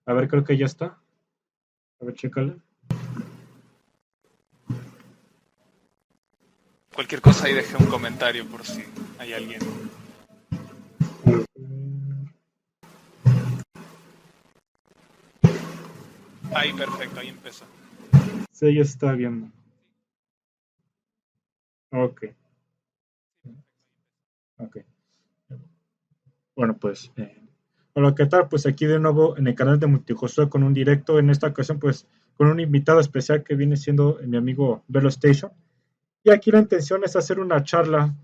A ver, creo que ya está. A ver, chécale. Cualquier cosa ahí dejé un comentario por si hay alguien. Ahí, perfecto, ahí empezó. Sí, ya está viendo. Ok, ok. Bueno, pues, hola, ¿qué tal? Pues aquí de nuevo en el canal de Multijosué con un directo, en esta ocasión pues con un invitado especial que viene siendo mi amigo Velo Station. Y aquí la intención es hacer una charla,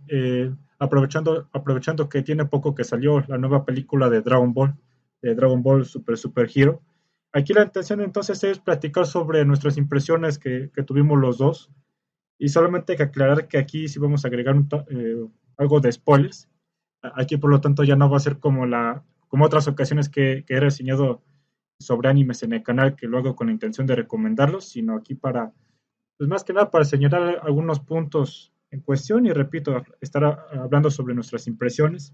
aprovechando que tiene poco que salió la nueva película de Dragon Ball Super Hero. Aquí la intención entonces es platicar sobre nuestras impresiones que tuvimos los dos. Y solamente hay que aclarar que aquí sí vamos a agregar algo de spoilers. Aquí, por lo tanto, ya no va a ser como otras ocasiones que he reseñado sobre animes en el canal, que lo hago con la intención de recomendarlos, sino aquí pues más que nada para señalar algunos puntos en cuestión y repito, estar hablando sobre nuestras impresiones.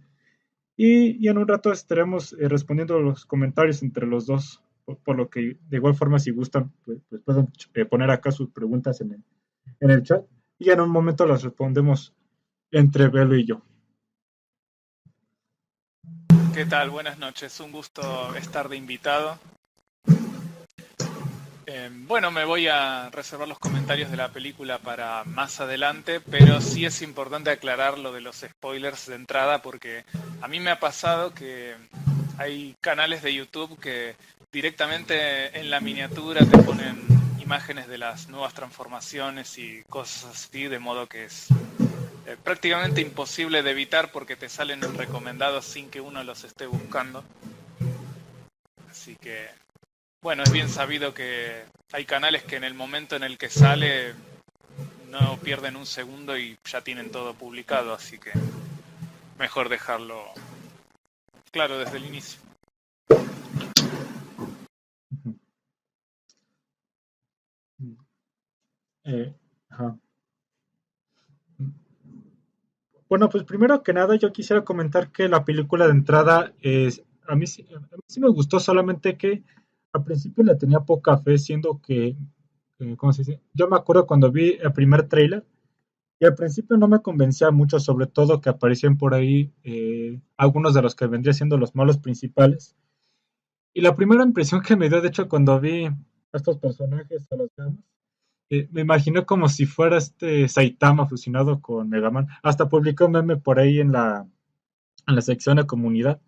Y en un rato estaremos respondiendo los comentarios entre los dos, por lo que de igual forma si gustan, pues pueden poner acá sus preguntas en el chat y en un momento las respondemos entre Belo y yo. ¿Qué tal? Buenas noches, un gusto estar de invitado. Bueno, me voy a reservar los comentarios de la película para más adelante, pero sí es importante aclarar lo de los spoilers de entrada porque a mí me ha pasado que hay canales de YouTube que directamente en la miniatura te ponen imágenes de las nuevas transformaciones y cosas así, de modo que es prácticamente imposible de evitar porque te salen en recomendados sin que uno los esté buscando. Así que, bueno, es bien sabido que hay canales que en el momento en el que sale no pierden un segundo y ya tienen todo publicado, así que mejor dejarlo claro desde el inicio. Ajá. Bueno, pues primero que nada yo quisiera comentar que la película de entrada a mí sí me gustó, solamente que al principio le tenía poca fe, siendo que, ¿cómo se dice? Yo me acuerdo cuando vi el primer tráiler y al principio no me convencía mucho, sobre todo que aparecían por ahí algunos de los que vendrían siendo los malos principales. Y la primera impresión que me dio, de hecho, cuando vi a estos personajes, a los llamas, me imaginé como si fuera este Saitama fusionado con Mega Man. Hasta publicó un meme por ahí en la sección de comunidad.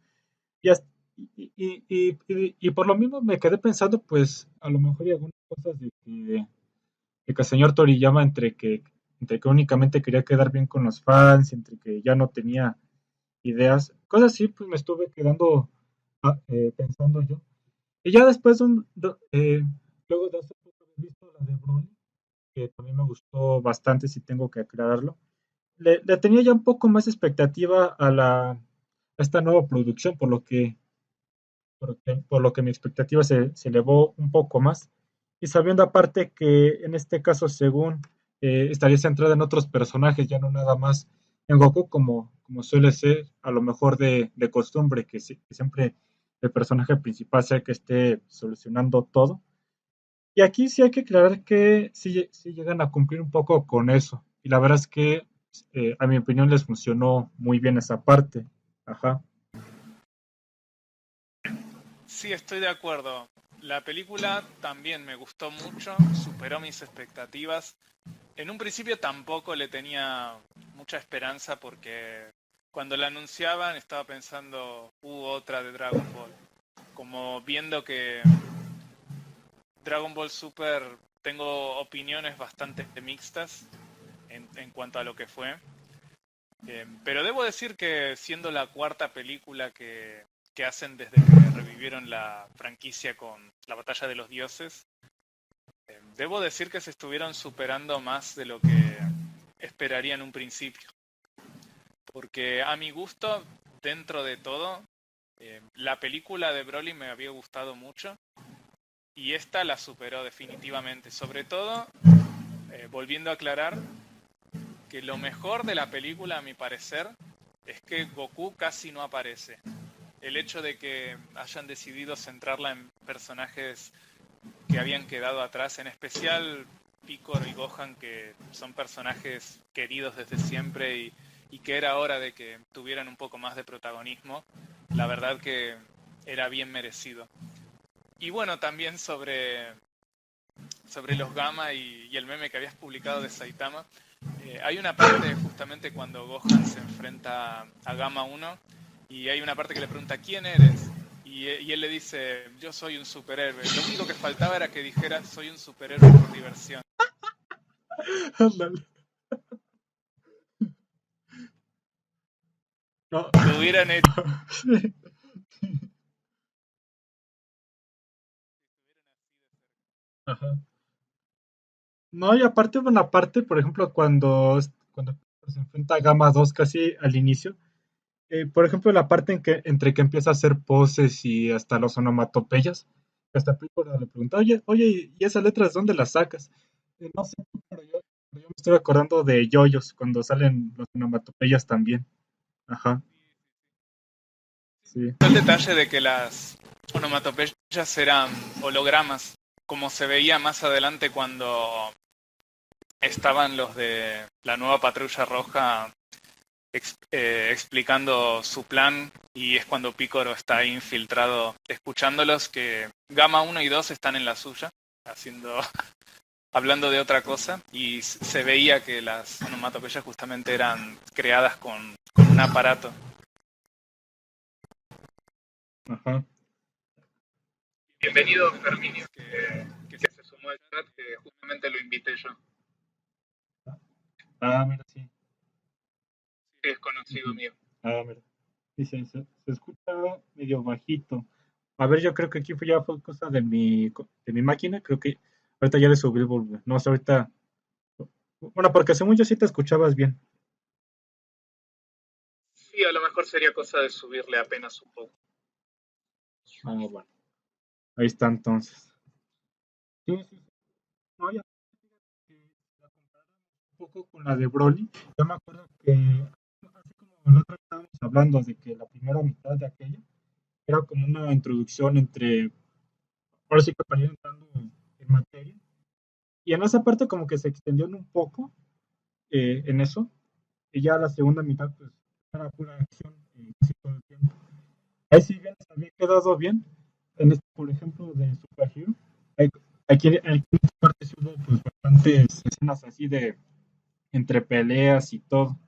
Y, y por lo mismo me quedé pensando, pues, a lo mejor hay algunas cosas de que el señor Toriyama, entre que únicamente quería quedar bien con los fans, entre que ya no tenía ideas, cosas así, pues me estuve quedando pensando yo. Y ya después, luego de hace poco haber visto la de Broly, que también me gustó bastante, si tengo que aclararlo. Le tenía ya un poco más expectativa a esta nueva producción, por lo que mi expectativa se elevó un poco más. Y sabiendo aparte que en este caso, según estaría centrada en otros personajes, ya no nada más en Goku, como suele ser a lo mejor de costumbre, que siempre el personaje principal sea el que esté solucionando todo. Y aquí sí hay que aclarar que sí llegan a cumplir un poco con eso. Y la verdad es que, a mi opinión, les funcionó muy bien esa parte. Ajá. Sí, estoy de acuerdo. La película también me gustó mucho, superó mis expectativas. En un principio tampoco le tenía mucha esperanza porque cuando la anunciaban estaba pensando, otra de Dragon Ball. Como viendo que Dragon Ball Super tengo opiniones bastante mixtas en cuanto a lo que fue. Pero debo decir que siendo la cuarta película que hacen desde que revivieron la franquicia con la Batalla de los Dioses, debo decir que se estuvieron superando más de lo que esperaría en un principio. Porque a mi gusto, dentro de todo, la película de Broly me había gustado mucho y esta la superó definitivamente. Sobre todo, volviendo a aclarar que lo mejor de la película, a mi parecer, es que Goku casi no aparece. El hecho de que hayan decidido centrarla personajes que habían quedado atrás, en especial Picor y Gohan, que son personajes queridos desde siempre y que era hora de que tuvieran un poco más de protagonismo. La verdad que era bien merecido. Y bueno, también sobre los Gamma y el meme que habías publicado de Saitama, hay una parte justamente cuando Gohan se enfrenta a Gamma 1 y hay una parte que le pregunta ¿quién eres? Y él le dice yo soy un superhéroe. Lo único que faltaba era que dijera soy un superhéroe por diversión. Ándale. No. Lo hubieran hecho. Sí. Ajá. No, y aparte, bueno, aparte, por ejemplo, cuando se enfrenta a Gamma 2 casi al inicio, por ejemplo, la parte en que entre que empieza a hacer poses y hasta los onomatopeyas, que hasta Piccolo le pregunta, oye, ¿y esas letras dónde las sacas? No sé, pero yo me estoy acordando de Yoyos, cuando salen los onomatopeyas también. Ajá, sí. El detalle de que las onomatopeyas eran hologramas, como se veía más adelante cuando estaban los de la nueva Patrulla Roja explicando su plan, y es cuando Picoro está ahí infiltrado escuchándolos, que Gamma 1 y 2 están en la suya, haciendo hablando de otra cosa, y se veía que las onomatopeyas justamente eran creadas con un aparato. Ajá. Bienvenido, Ferminio, que se sumó al chat, que justamente lo invité yo. Ah, mira, sí. Sí, es conocido Ujú. mío. Ah, mira. Sí, se escucha medio bajito. A ver, yo creo que aquí ya fue cosa de mi máquina. Creo que ahorita ya le subí el volumen. No sé, ahorita. Bueno, porque según yo sí te escuchabas bien. Sí, a lo mejor sería cosa de subirle apenas un poco. Ah, bueno. Ahí está entonces. Sí, sí, sí. No, ya que la compararon un poco con la de Broly. Yo me acuerdo que, así como el otro estábamos hablando de que la primera mitad de aquella era como una introducción entre. Ahora sí que para ir entrando en materia. Y en esa parte como que se extendió un poco en eso. Y ya la segunda mitad, pues, era pura acción casi todo el tiempo. Ahí sí bien les había quedado bien. En este, por ejemplo, de Super Hero. Hay- aquí en esta parte sí hubo pues bastantes escenas así de entre peleas y todo.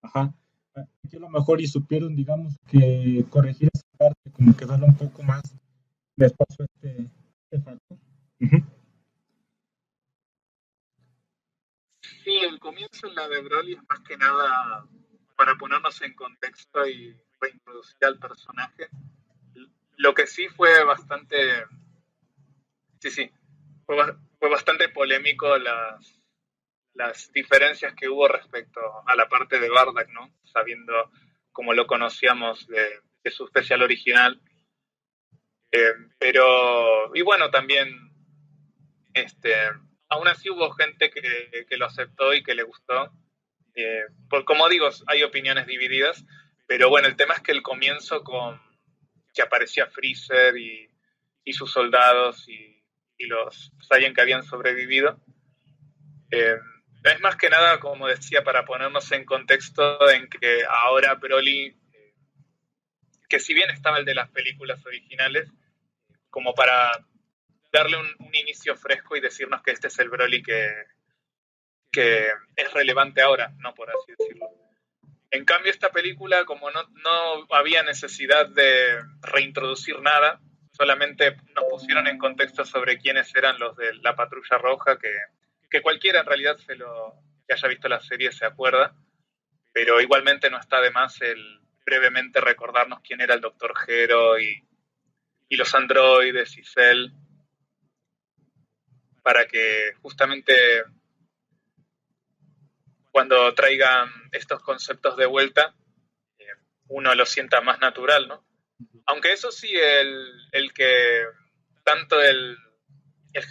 Ajá. Aquí a lo mejor y supieron, digamos, que corregir esa parte, como que darle un poco más de espacio a este factor. Ujú. Sí, el comienzo en la de Broly es más que nada para ponernos en contexto y reintroducir al personaje. Lo que sí fue bastante, sí, sí, fue bastante polémico las diferencias que hubo respecto a la parte de Bardock, ¿no? Sabiendo cómo lo conocíamos de su especial original. Pero, y bueno, también, este, aún así hubo gente que lo aceptó y que le gustó. Como digo, hay opiniones divididas, pero bueno, el tema es que el comienzo con que aparecía Freezer y sus soldados y los Saiyan que habían sobrevivido, eh, es más que nada, como decía, para ponernos en contexto en que ahora Broly, que si bien estaba el de las películas originales, como para darle un inicio fresco y decirnos que este es el Broly que es relevante ahora, no por así decirlo. En cambio, esta película, como no había necesidad de reintroducir nada, solamente nos pusieron en contexto sobre quiénes eran los de la Patrulla Roja, que cualquiera en realidad que haya visto la serie se acuerda, pero igualmente no está de más el brevemente recordarnos quién era el Doctor Gero y los androides y Cell, para que justamente cuando traigan estos conceptos de vuelta, eh, uno lo sienta más natural, ¿no? Aunque eso sí, el que tanto el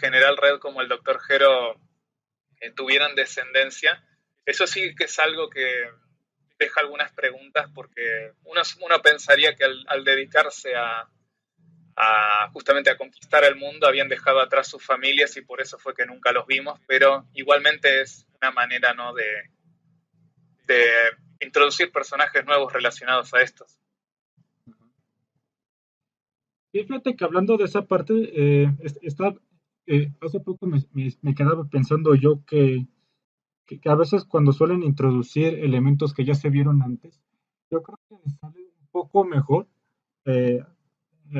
general Red como el doctor Gero tuvieran descendencia, eso sí que es algo que deja algunas preguntas porque uno pensaría que al dedicarse a justamente a conquistar el mundo, habían dejado atrás sus familias y por eso fue que nunca los vimos, pero igualmente es una manera, ¿no?, de introducir personajes nuevos relacionados a estos. Y fíjate que hablando de esa parte, hace poco me quedaba pensando yo que a veces cuando suelen introducir elementos que ya se vieron antes, yo creo que les sale un poco mejor eh,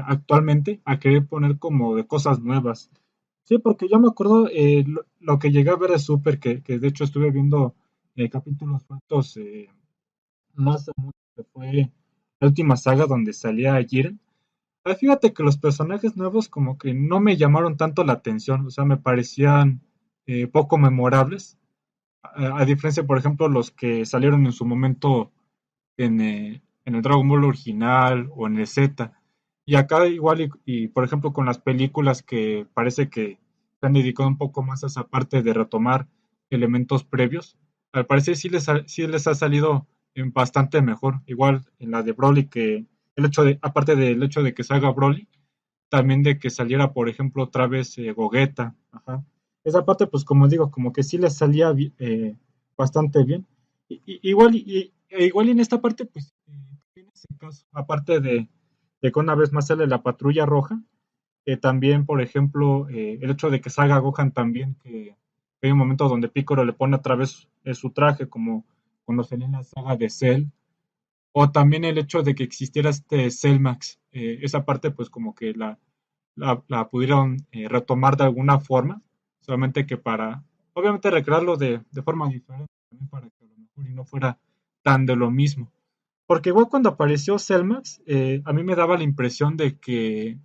actualmente a querer poner como de cosas nuevas. Sí, porque yo me acuerdo lo que llegué a ver de Super, que de hecho estuve viendo capítulos sueltos no hace mucho, que fue la última saga donde salía Jiren. Fíjate que los personajes nuevos como que no me llamaron tanto la atención, o sea, me parecían poco memorables, a diferencia, por ejemplo, los que salieron en su momento en el Dragon Ball original o en el Z. Y acá igual, por ejemplo, con las películas que parece que se han dedicado un poco más a esa parte de retomar elementos previos, al parecer sí les ha salido bastante mejor. Igual en la de Broly, que aparte del hecho de que salga Broly, también de que saliera, por ejemplo, otra vez Gogeta. Ajá. Esa parte, pues como digo, como que sí les salía bastante bien. Igual y en esta parte, pues, tiene ese caso, aparte de que una vez más sale la patrulla roja, también, por ejemplo, el hecho de que salga Gohan también, que hay un momento donde Piccolo le pone otra vez su traje, como cuando salió en la saga de Cell, o también el hecho de que existiera este Cellmax, esa parte, pues como que la pudieron retomar de alguna forma, solamente que para, obviamente, recrearlo de forma diferente, también para que a lo mejor y no fuera tan de lo mismo. Porque igual cuando apareció Cellmax, a mí me daba la impresión de que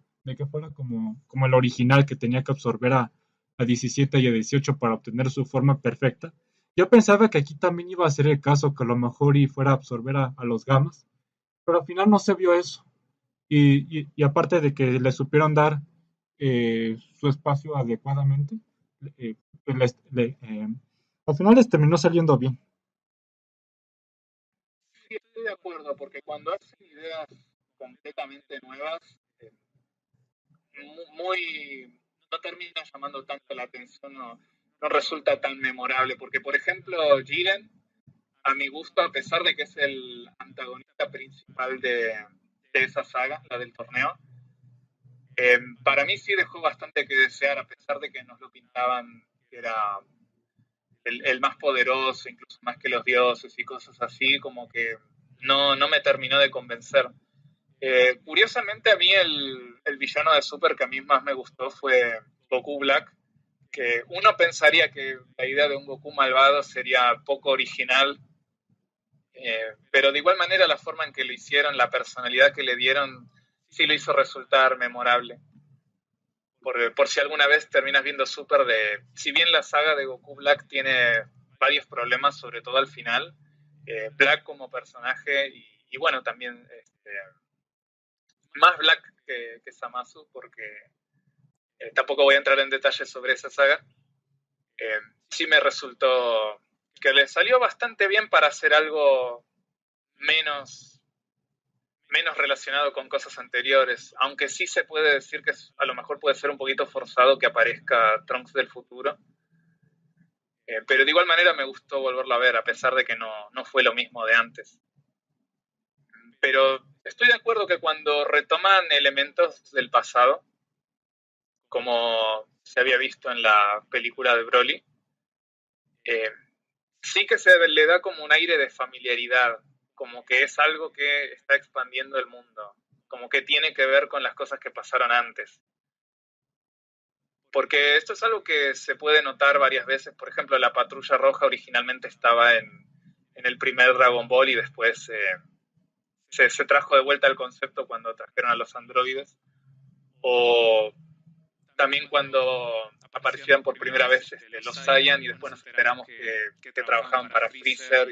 fuera como el original que tenía que absorber a 17 y a 18 para obtener su forma perfecta. Yo pensaba que aquí también iba a ser el caso, que a lo mejor y fuera a absorber a los gamas, pero al final no se vio eso. Y aparte de que le supieron dar su espacio adecuadamente, eh, pues al final les terminó saliendo bien. Sí, estoy de acuerdo, porque cuando hacen ideas completamente nuevas, muy, no termina llamando tanto la atención, no resulta tan memorable, porque por ejemplo, Jiren, a mi gusto, a pesar de que es el antagonista principal de esa saga, la del torneo, para mí sí dejó bastante que desear, a pesar de que nos lo pintaban que era el más poderoso, incluso más que los dioses y cosas así, como que no me terminó de convencer. Curiosamente, a mí el villano de Super que a mí más me gustó fue Goku Black, que uno pensaría que la idea de un Goku malvado sería poco original, pero de igual manera la forma en que lo hicieron, la personalidad que le dieron, sí lo hizo resultar memorable. Por si alguna vez terminas viendo Super, si bien la saga de Goku Black tiene varios problemas, sobre todo al final, Black como personaje y bueno, también más Black que Zamasu, porque tampoco voy a entrar en detalles sobre esa saga, sí me resultó que le salió bastante bien para hacer algo menos, menos relacionado con cosas anteriores, aunque sí se puede decir que a lo mejor puede ser un poquito forzado que aparezca Trunks del futuro, pero de igual manera me gustó volverlo a ver, a pesar de que no fue lo mismo de antes. Pero estoy de acuerdo que cuando retoman elementos del pasado, como se había visto en la película de Broly, eh, sí que se le da como un aire de familiaridad, como que es algo que está expandiendo el mundo, como que tiene que ver con las cosas que pasaron antes. Porque esto es algo que se puede notar varias veces. Por ejemplo, la Patrulla Roja originalmente estaba en el primer Dragon Ball y después se trajo de vuelta el concepto cuando trajeron a los androides. O también cuando aparecieron por primera vez los Saiyan y después nos enteramos que trabajaban para Freezer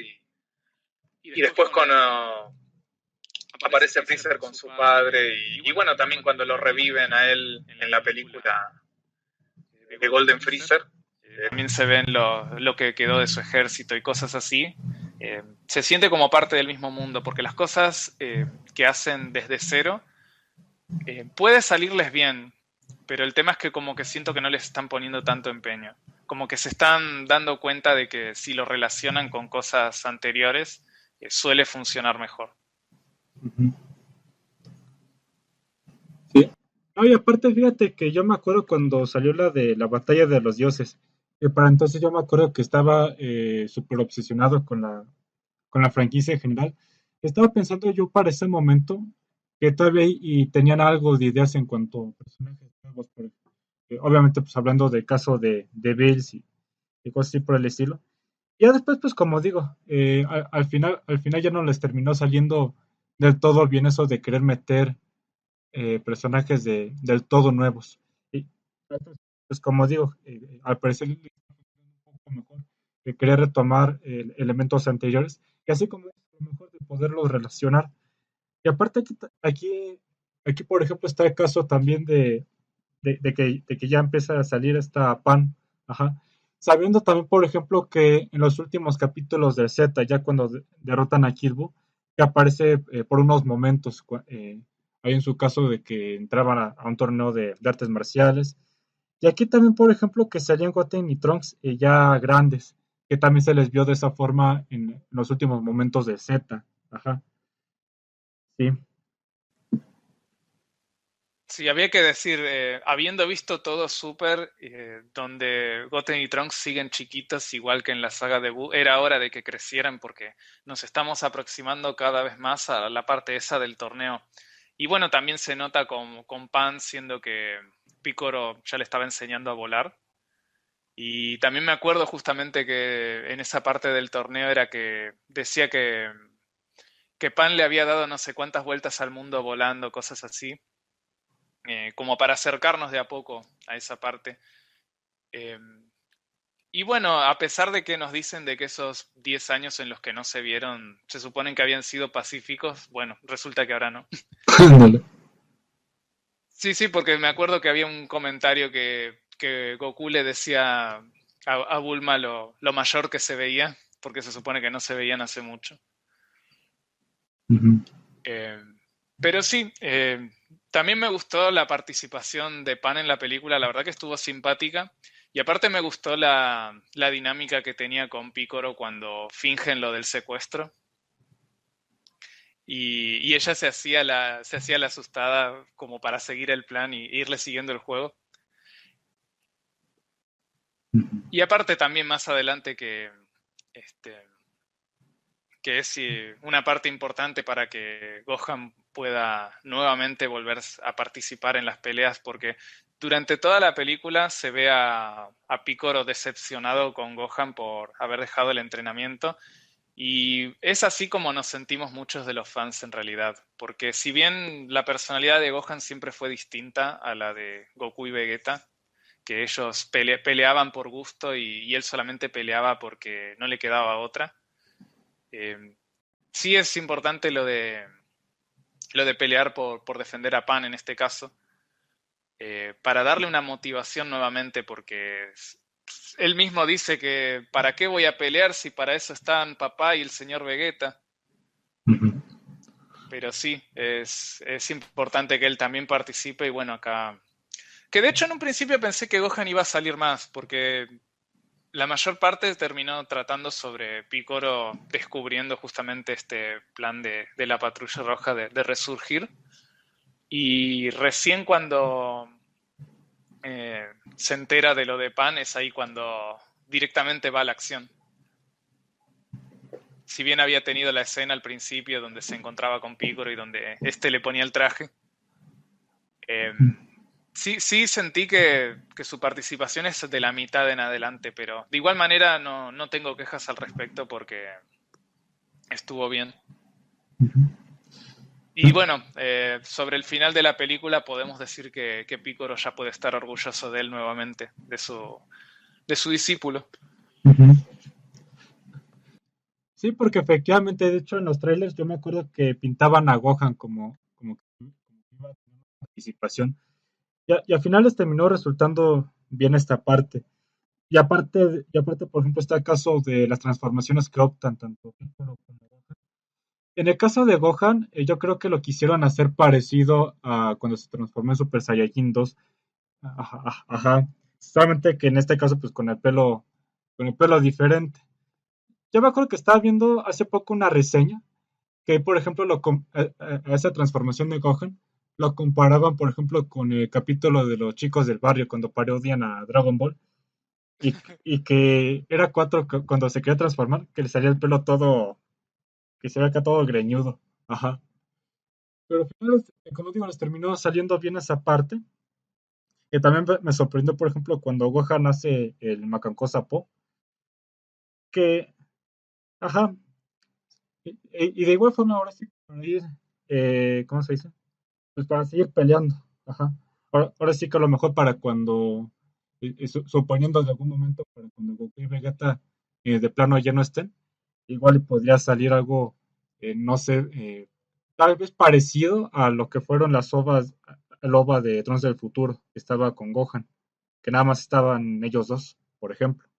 y después cuando aparece Freezer con su padre y bueno, también cuando lo reviven a él en la película de Golden Freezer, también se ven lo que quedó de su ejército y cosas así. Se siente como parte del mismo mundo, porque las cosas que hacen desde cero Puede salirles bien, pero el tema es que como que siento que no les están poniendo tanto empeño. Como que se están dando cuenta de que si lo relacionan con cosas anteriores, suele funcionar mejor. Ujú. Sí. No, y aparte, fíjate que yo me acuerdo cuando salió la de la batalla de los dioses, que para entonces yo me acuerdo que estaba súper obsesionado con la franquicia en general. Estaba pensando yo para ese momento que todavía y tenían algo de ideas en cuanto a personajes nuevos, obviamente pues hablando del caso de Bills y cosas así por el estilo. Ya después, pues como digo, al final ya no les terminó saliendo del todo bien eso de querer meter personajes del todo nuevos. Y, pues como digo, al parecer un poco mejor querer retomar elementos anteriores y así como lo mejor de poderlos relacionar. Y aparte aquí por ejemplo está el caso también de que ya empieza a salir esta Pan, ajá. Sabiendo también, por ejemplo, que en los últimos capítulos de Z, ya cuando derrotan a Kirby, que aparece por unos momentos, ahí en su caso de que entraban a un torneo de artes marciales. Y aquí también, por ejemplo, que salían Goten y Trunks ya grandes, que también se les vio de esa forma en los últimos momentos de Z, ajá, sí. Sí, había que decir, habiendo visto todo Super, donde Goten y Trunks siguen chiquitos, igual que en la saga de Buu, era hora de que crecieran porque nos estamos aproximando cada vez más a la parte esa del torneo. Y bueno, también se nota con Pan, siendo que Picoro ya le estaba enseñando a volar. Y también me acuerdo justamente que en esa parte del torneo era que decía que Pan le había dado no sé cuántas vueltas al mundo volando, cosas así, como para acercarnos de a poco a esa parte. Eh, y bueno, a pesar de que nos dicen de que esos 10 años en los que no se vieron se suponen que habían sido pacíficos, bueno, resulta que ahora no. Ándale. Sí, sí, porque me acuerdo que había un comentario que Goku le decía a Bulma lo mayor que se veía, porque se supone que no se veían hace mucho. Ujú. Eh, pero sí, también me gustó la participación de Pan en la película, la verdad que estuvo simpática. Y aparte me gustó la dinámica que tenía con Picoro cuando fingen lo del secuestro. Y ella se hacía la asustada como para seguir el plan y irle siguiendo el juego. Y aparte también más adelante este, que es una parte importante para que Gohan pueda nuevamente volver a participar en las peleas, porque durante toda la película se ve a Picoro decepcionado con Gohan por haber dejado el entrenamiento. Y es así como nos sentimos muchos de los fans en realidad, porque si bien la personalidad de Gohan siempre fue distinta a la de Goku y Vegeta, que ellos peleaban por gusto y él solamente peleaba porque no le quedaba otra, eh, sí es importante lo de pelear por defender a Pan en este caso, para darle una motivación nuevamente, porque él mismo dice que ¿para qué voy a pelear si para eso están papá y el señor Vegeta? Ujú. Pero sí, es importante que él también participe y bueno, acá... Que de hecho en un principio pensé que Gohan iba a salir más, porque la mayor parte terminó tratando sobre Picoro descubriendo justamente este plan de la Patrulla Roja de resurgir. Y recién cuando se entera de lo de Pan es ahí cuando directamente va a la acción. Si bien había tenido la escena al principio donde se encontraba con Picoro y donde este le ponía el traje, eh, sí, sí sentí que su participación es de la mitad en adelante, pero de igual manera no tengo quejas al respecto porque estuvo bien. Y bueno, sobre el final de la película podemos decir que Picoro ya puede estar orgulloso de él nuevamente, de su discípulo. Ujú. Sí, porque efectivamente, de hecho, en los trailers yo me acuerdo que pintaban a Gohan como que iba a tener una participación. Y al final les terminó resultando bien esta parte. Y aparte, por ejemplo, está el caso de las transformaciones que optan tanto Piccolo como Gohan. En el caso de Gohan, yo creo que lo quisieron hacer parecido a cuando se transformó en Super Saiyajin 2. Ajá, ajá. Solamente que en este caso, pues con el pelo diferente. Yo me acuerdo que estaba viendo hace poco una reseña que, por ejemplo, a esa transformación de Gohan lo comparaban, por ejemplo, con el capítulo de los chicos del barrio cuando parodian a Dragon Ball y que era cuando se quería transformar, que le salía el pelo todo, que se ve acá todo greñudo. Ajá. Pero al final, como digo, les terminó saliendo bien esa parte. Que también me sorprendió, por ejemplo, cuando Gohan hace el Macancosa Po, que, ajá, y de igual forma ahora sí, para ir, ¿cómo se dice? Pues para seguir peleando, ajá. Ahora sí que a lo mejor para cuando, suponiendo de algún momento, para cuando Goku y Vegeta de plano ya no estén, igual podría salir algo, no sé, tal vez parecido a lo que fueron las ovas, el OVA de Trunks del Futuro, que estaba con Gohan, que nada más estaban ellos dos, por ejemplo.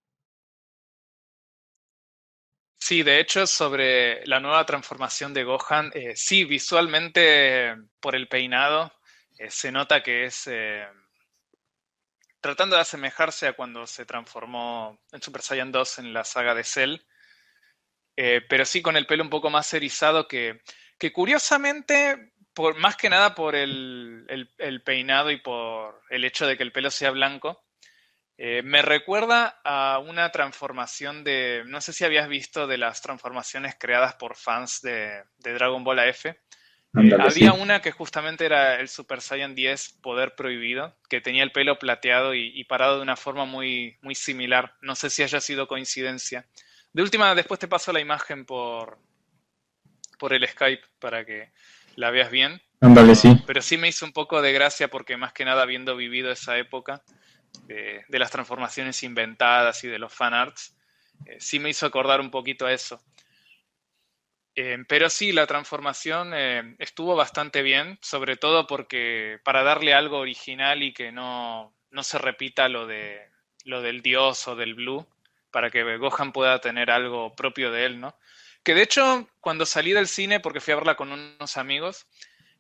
Sí, de hecho, sobre la nueva transformación de Gohan, sí, visualmente por el peinado, se nota que es tratando de asemejarse a cuando se transformó en Super Saiyan 2 en la saga de Cell, pero sí con el pelo un poco más erizado que curiosamente, más que nada por el peinado y por el hecho de que el pelo sea blanco, me recuerda a una transformación de, no sé si habías visto de las transformaciones creadas por fans de Dragon Ball AF. Ándale, Había sí. una que justamente era el Super Saiyan 10 Poder Prohibido, que tenía el pelo plateado y parado de una forma muy, muy similar. No sé si haya sido coincidencia. De última, después te paso la imagen por el Skype para que la veas bien, Ándale, sí. pero sí me hizo un poco de gracia porque más que nada habiendo vivido esa época de las transformaciones inventadas y de los fanarts, sí me hizo acordar un poquito a eso. Pero sí, la transformación estuvo bastante bien, sobre todo porque para darle algo original y que no se repita lo del dios o del blue, para que Gohan pueda tener algo propio de él, ¿no? Que de hecho, cuando salí del cine, porque fui a verla con unos amigos,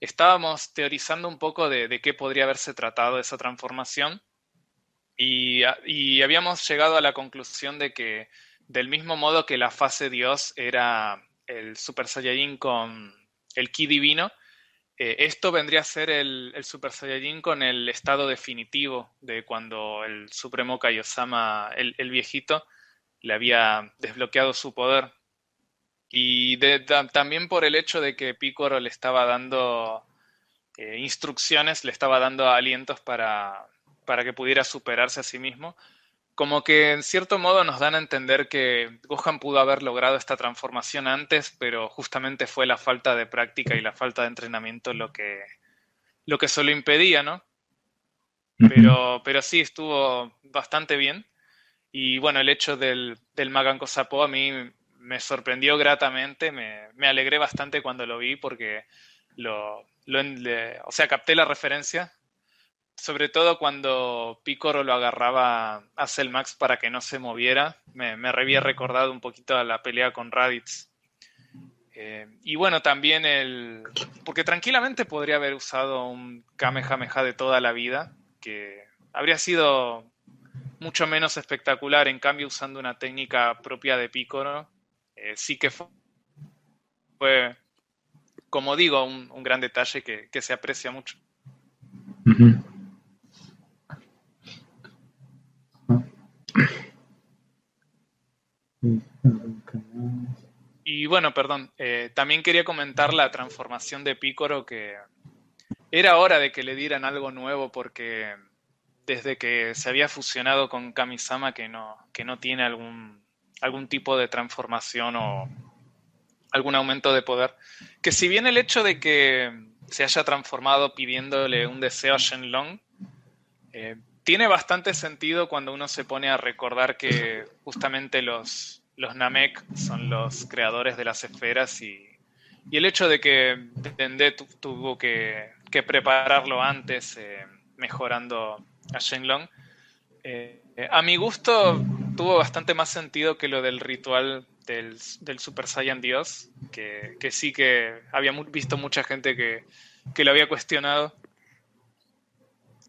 estábamos teorizando un poco de qué podría haberse tratado esa transformación y habíamos llegado a la conclusión de que del mismo modo que la fase Dios era el Super Saiyajin con el Ki divino, esto vendría a ser el Super Saiyajin con el estado definitivo de cuando el Supremo Kaiosama, el viejito, le había desbloqueado su poder. Y también por el hecho de que Piccolo le estaba dando instrucciones, le estaba dando alientos para que pudiera superarse a sí mismo. Como que en cierto modo nos dan a entender que Gohan pudo haber logrado esta transformación antes, pero justamente fue la falta de práctica y la falta de entrenamiento lo que se lo impedía, ¿no? Ujú. Pero sí, estuvo bastante bien. Y bueno, el hecho del Maganko Sapo a mí me sorprendió gratamente, me alegré bastante cuando lo vi porque o sea, capté la referencia, sobre todo cuando Picoro lo agarraba a Cellmax para que no se moviera, me había recordado un poquito a la pelea con Raditz. Y bueno, también porque tranquilamente podría haber usado un Kamehameha de toda la vida, que habría sido mucho menos espectacular, en cambio usando una técnica propia de Picoro, sí que fue, como digo, un gran detalle que se aprecia mucho. Ujú. Y bueno, perdón, también quería comentar la transformación de Picoro, que era hora de que le dieran algo nuevo porque desde que se había fusionado con Kamisama que no tiene algún tipo de transformación o algún aumento de poder. Que si bien el hecho de que se haya transformado pidiéndole un deseo a Shenlong, tiene bastante sentido cuando uno se pone a recordar que justamente los Namek son los creadores de las esferas y el hecho de que Dende tuvo que prepararlo antes, mejorando a Shenlong, a mi gusto tuvo bastante más sentido que lo del ritual del Super Saiyan Dios, que sí que había visto mucha gente que lo había cuestionado.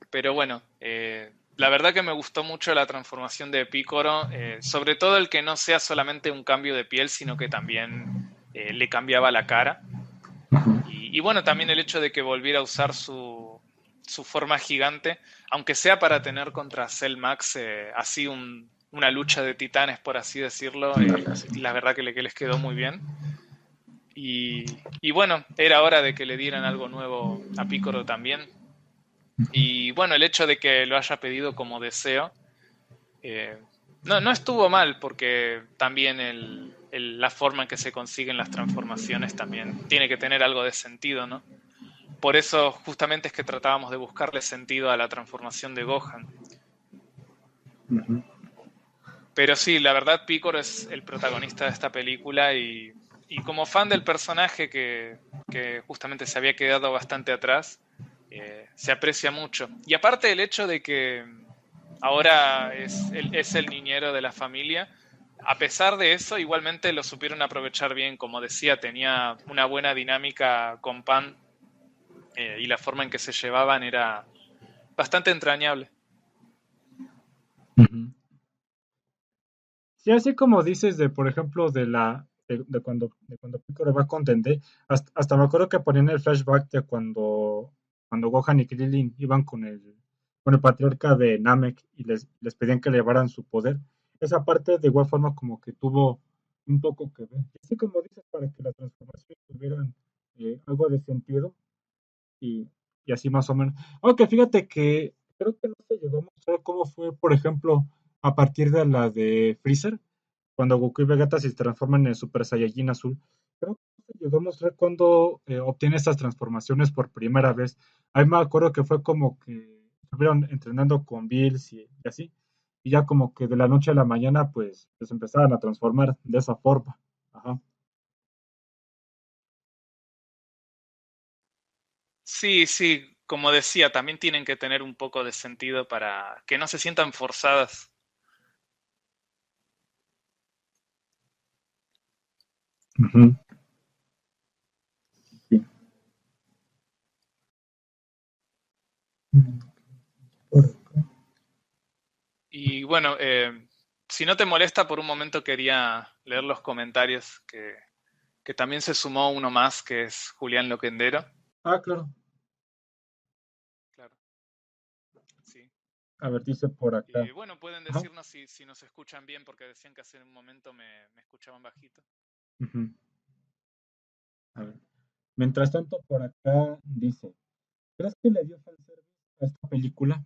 Pero bueno, la verdad que me gustó mucho la transformación de Picoro, sobre todo el que no sea solamente un cambio de piel, sino que también le cambiaba la cara. Y bueno, también el hecho de que volviera a usar su forma gigante, aunque sea para tener contra Cell Max así una lucha de titanes, por así decirlo, la verdad que les quedó muy bien. Y bueno, era hora de que le dieran algo nuevo a Picoro también. Y bueno, el hecho de que lo haya pedido como deseo, no estuvo mal, porque también la forma en que se consiguen las transformaciones también tiene que tener algo de sentido, ¿no? Por eso justamente es que tratábamos de buscarle sentido a la transformación de Gohan. Pero sí, la verdad Picoro es el protagonista de esta película y como fan del personaje que justamente se había quedado bastante atrás, se aprecia mucho. Y aparte el hecho de que ahora es el niñero de la familia, a pesar de eso, igualmente lo supieron aprovechar bien. Como decía, tenía una buena dinámica con Pan y la forma en que se llevaban era bastante entrañable. Sí, así como dices de, por ejemplo, de cuando Piccolo va con Dende, hasta me acuerdo que ponían el flashback de cuando Gohan y Krillin iban con el patriarca de Namek y les pedían que le llevaran su poder. Esa parte de igual forma como que tuvo un poco que ver. Y así como dices, para que la transformación tuvieran algo de sentido y, y así más o menos. Aunque fíjate que creo que no se llegó a mostrar cómo fue, por ejemplo, a partir de la de Freezer cuando Goku y Vegeta se transforman en Super Saiyajin azul. Creo que se llegó a mostrar cuando obtiene estas transformaciones por primera vez. Ahí me acuerdo que fue como que estuvieron entrenando con Bills y así. Y ya como que de la noche a la mañana, pues empezaban a transformar de esa forma. Ajá. Sí, sí, como decía, también tienen que tener un poco de sentido para que no se sientan forzadas. Ujú. Sí. Y bueno, si no te molesta, por un momento quería leer los comentarios, que también se sumó uno más, que es Julián Loquendero. Ah, claro. Claro, sí. A ver, dice por acá. Bueno, pueden Ajá. decirnos si nos escuchan bien, porque decían que hace un momento me escuchaban bajito. Ujú. A ver. Mientras tanto, por acá dice, ¿crees que le dio fanservice a esta película?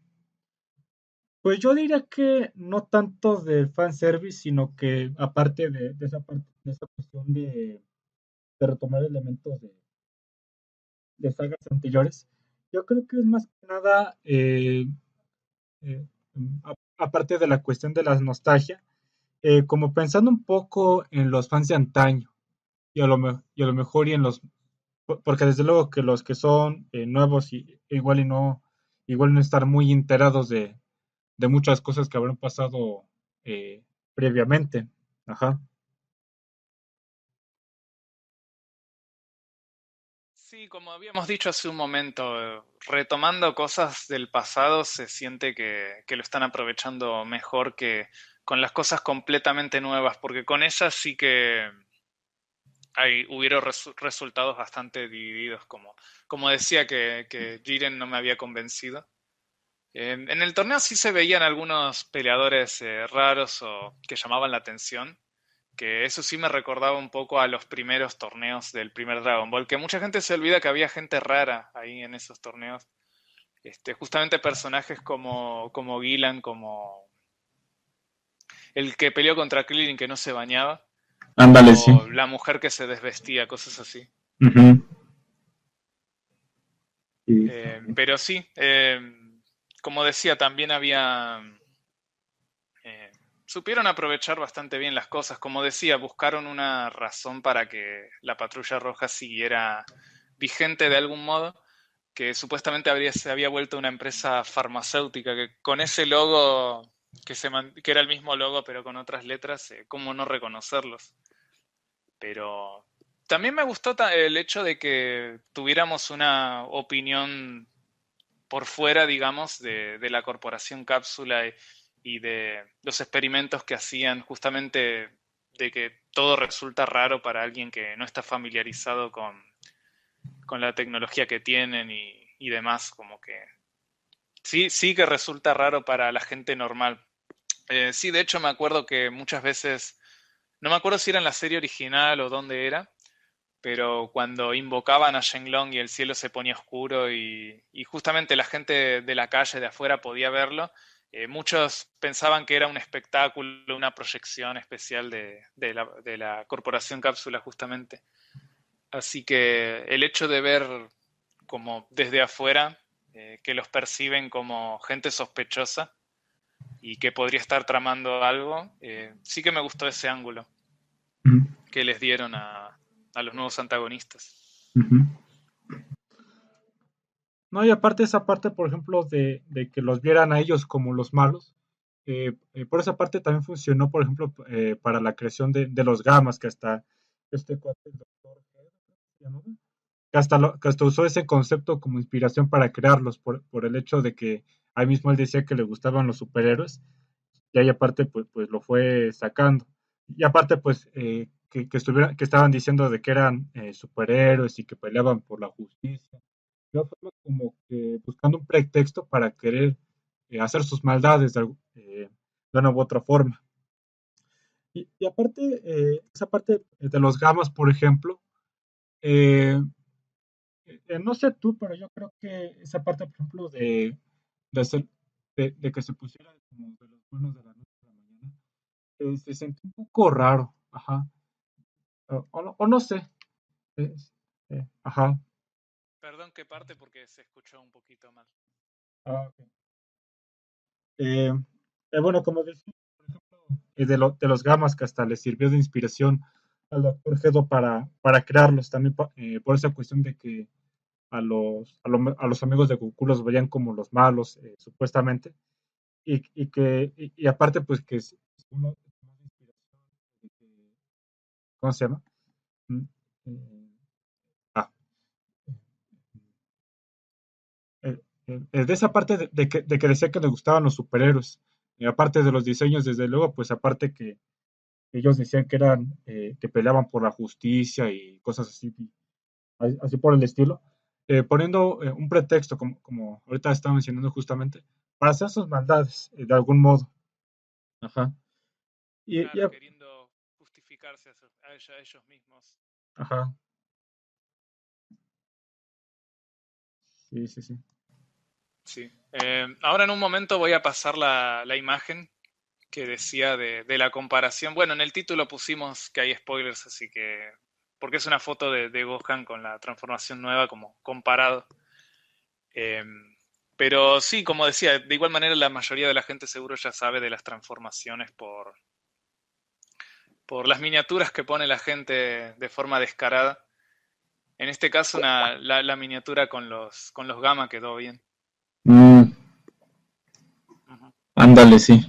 Pues yo diría que no tanto del fanservice, sino que aparte de esa parte, de esa cuestión de retomar elementos de sagas anteriores, yo creo que es más que nada, eh, aparte de la cuestión de la nostalgia, como pensando un poco en los fans de antaño y a lo mejor y en los, porque desde luego que los que son nuevos igual no estar muy enterados de muchas cosas que habrán pasado previamente. Ajá. Sí, como habíamos dicho hace un momento, retomando cosas del pasado, se siente que lo están aprovechando mejor que con las cosas completamente nuevas, porque con ellas sí que hubieron resultados bastante divididos, como decía que Jiren no me había convencido. En el torneo sí se veían algunos peleadores raros o que llamaban la atención, que eso sí me recordaba un poco a los primeros torneos del primer Dragon Ball, que mucha gente se olvida que había gente rara ahí en esos torneos. Justamente personajes como Gilan, como el que peleó contra Krillin que no se bañaba, Ándale, sí. o la mujer que se desvestía, cosas así. Ujú. Sí, sí, sí. Pero sí, como decía, también había eh, supieron aprovechar bastante bien las cosas. Como decía, buscaron una razón para que la Patrulla Roja siguiera vigente de algún modo, que supuestamente se había vuelto una empresa farmacéutica, que con ese logo, que era el mismo logo pero con otras letras, ¿cómo no reconocerlos? Pero también me gustó el hecho de que tuviéramos una opinión por fuera, digamos, de la corporación Cápsula y de los experimentos que hacían, justamente de que todo resulta raro para alguien que no está familiarizado con la tecnología que tienen y demás, como que sí, sí que resulta raro para la gente normal. Sí, de hecho me acuerdo que muchas veces, no me acuerdo si era en la serie original o dónde era, pero cuando invocaban a Shenlong y el cielo se ponía oscuro y justamente la gente de la calle, de afuera, podía verlo, muchos pensaban que era un espectáculo, una proyección especial de la Corporación Cápsula, justamente. Así que el hecho de ver como desde afuera, que los perciben como gente sospechosa y que podría estar tramando algo, sí que me gustó ese ángulo Ujú, que les dieron a los nuevos antagonistas. ujú. No, y aparte esa parte, por ejemplo, de que los vieran a ellos como los malos, por esa parte también funcionó, por ejemplo, para la creación de los gamas, que hasta este cuate, el doctor, ¿qué se llamaba? Que hasta usó ese concepto como inspiración para crearlos, por el hecho de que ahí mismo él decía que le gustaban los superhéroes, y ahí aparte pues lo fue sacando. Y aparte pues que estaban diciendo de que eran superhéroes y que peleaban por la justicia. Yo fue como que buscando un pretexto para querer hacer sus maldades de una u otra forma. Y aparte, esa parte de los gamas, por ejemplo, eh, no sé tú, pero yo creo que esa parte, por ejemplo, de, hacer- de que se pusiera como de los buenos de la noche a la mañana, se sentía un poco raro, ajá, o no sé, es- ajá, Perdón que parte porque se escuchó un poquito mal. ok. Eh, bueno, como decía, por ejemplo, de los gamas que hasta les sirvió de inspiración al doctor Gedo para crearlos, también por esa cuestión de que a los amigos de Goku los veían como los malos, supuestamente, y aparte, pues que uno tomó inspiración de ¿cómo se llama? Mm, eh, ah, de esa parte de que decía que le gustaban los superhéroes, y aparte de los diseños, desde luego, pues aparte que ellos decían que eran, que peleaban por la justicia y cosas así, así por el estilo, poniendo un pretexto, como ahorita estaba mencionando justamente, para hacer sus maldades, de algún modo. Ajá. Y Claro, queriendo justificarse a ellos mismos. ajá. Sí, sí, sí. Sí. Ahora en un momento voy a pasar la imagen que decía de la comparación. Bueno, en el título pusimos que hay spoilers, así que... Porque es una foto de Gohan con la transformación nueva como comparado. Eh, pero sí, como decía, de igual manera la mayoría de la gente seguro ya sabe de las transformaciones por las miniaturas que pone la gente de forma descarada. En este caso la miniatura con los gamma quedó bien. Mm, Ujú. ándale, sí.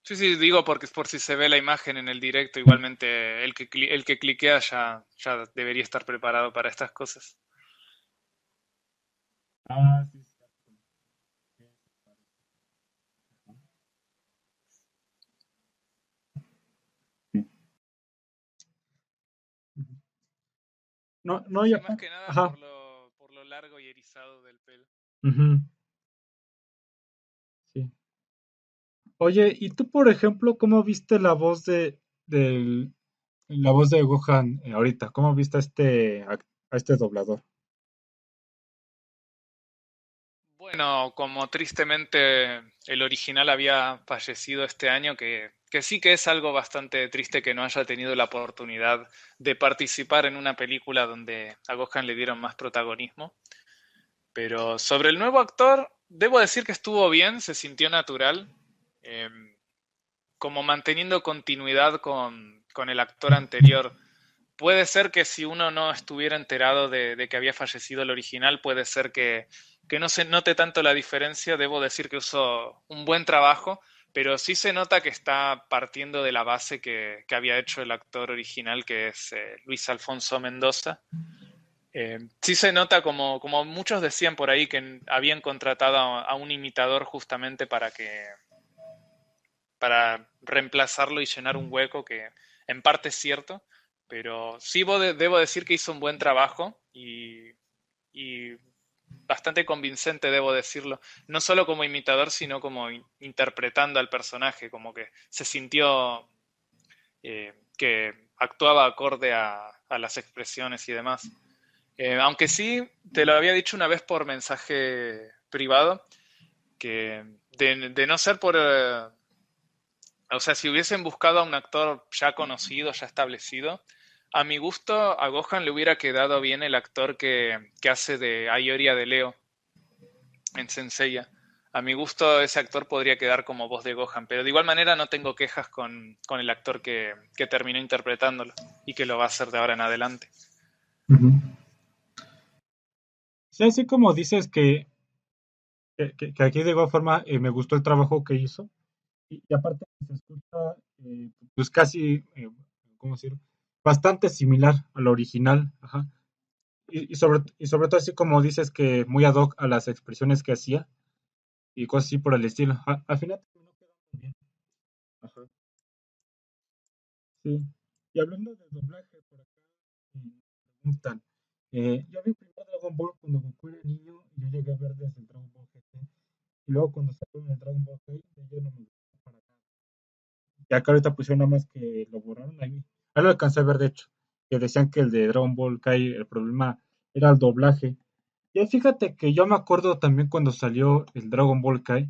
Sí, sí, digo porque por si se ve la imagen en el directo, igualmente el que cliquea ya debería estar preparado para estas cosas. Ah, sí, sí. Sí. Ujú. No, no, y Sí, más aparte, que nada ajá. por lo largo y erizado del pelo. Ujú, sí. Oye, ¿y tú, por ejemplo, cómo viste la voz de Gohan ahorita? ¿Cómo viste a este doblador? Bueno, como tristemente el original había fallecido este año, que sí que es algo bastante triste que no haya tenido la oportunidad de participar en una película donde a Gohan le dieron más protagonismo. Pero sobre el nuevo actor, debo decir que estuvo bien, se sintió natural, eh, como manteniendo continuidad con el actor anterior. Puede ser que si uno no estuviera enterado de que había fallecido el original, puede ser que no se note tanto la diferencia. Debo decir que usó un buen trabajo, pero sí se nota que está partiendo de la base que había hecho el actor original, que es Luis Alfonso Mendoza. Sí se nota, como muchos decían por ahí, que habían contratado a un imitador justamente para reemplazarlo y llenar un hueco que en parte es cierto, pero sí debo decir que hizo un buen trabajo y bastante convincente, debo decirlo. No solo como imitador, sino como interpretando al personaje, como que se sintió que actuaba acorde a las expresiones y demás. Aunque sí, te lo había dicho una vez por mensaje privado, que de no ser por... o sea, si hubiesen buscado a un actor ya conocido, ya establecido, a mi gusto a Gohan le hubiera quedado bien el actor que hace de Ayoria de Leo en Senseiya. A mi gusto ese actor podría quedar como voz de Gohan, pero de igual manera no tengo quejas con el actor que terminó interpretándolo y que lo va a hacer de ahora en adelante. Ujú. Sí, así como dices que aquí de igual forma me gustó el trabajo que hizo y aparte se escucha pues casi, ¿cómo decirlo? Bastante similar al original, ajá. Y sobre todo así como dices que muy ad hoc a las expresiones que hacía y cosas así por el estilo. Al final terminó quedando bien. Ajá, sí. Y hablando de doblaje, por acá me preguntan, yo vi el primer Dragon Ball cuando Goku era niño y yo llegué a ver desde el Dragon Ball GT. Y luego cuando salió en el Dragon Ball Kai, yo no me gustó para nada. Ya que ahorita pusieron nada más que lo borraron ahí. Ahí lo alcancé a ver, de hecho, que decían que el de Dragon Ball Kai, el problema era el doblaje. Y fíjate que yo me acuerdo también cuando salió el Dragon Ball Kai,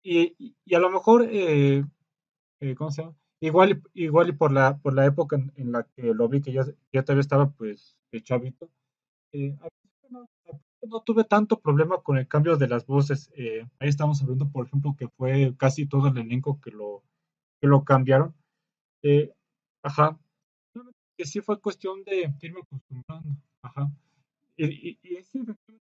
y a lo mejor, ¿cómo se llama? Igual y por la época en la que lo vi, que yo todavía estaba pues chavito, al principio no tuve tanto problema con el cambio de las voces. Ahí estamos hablando, por ejemplo, que fue casi todo el elenco que lo cambiaron. Eh, ajá, que sí fue cuestión de irme acostumbrando. Ajá. Y sí,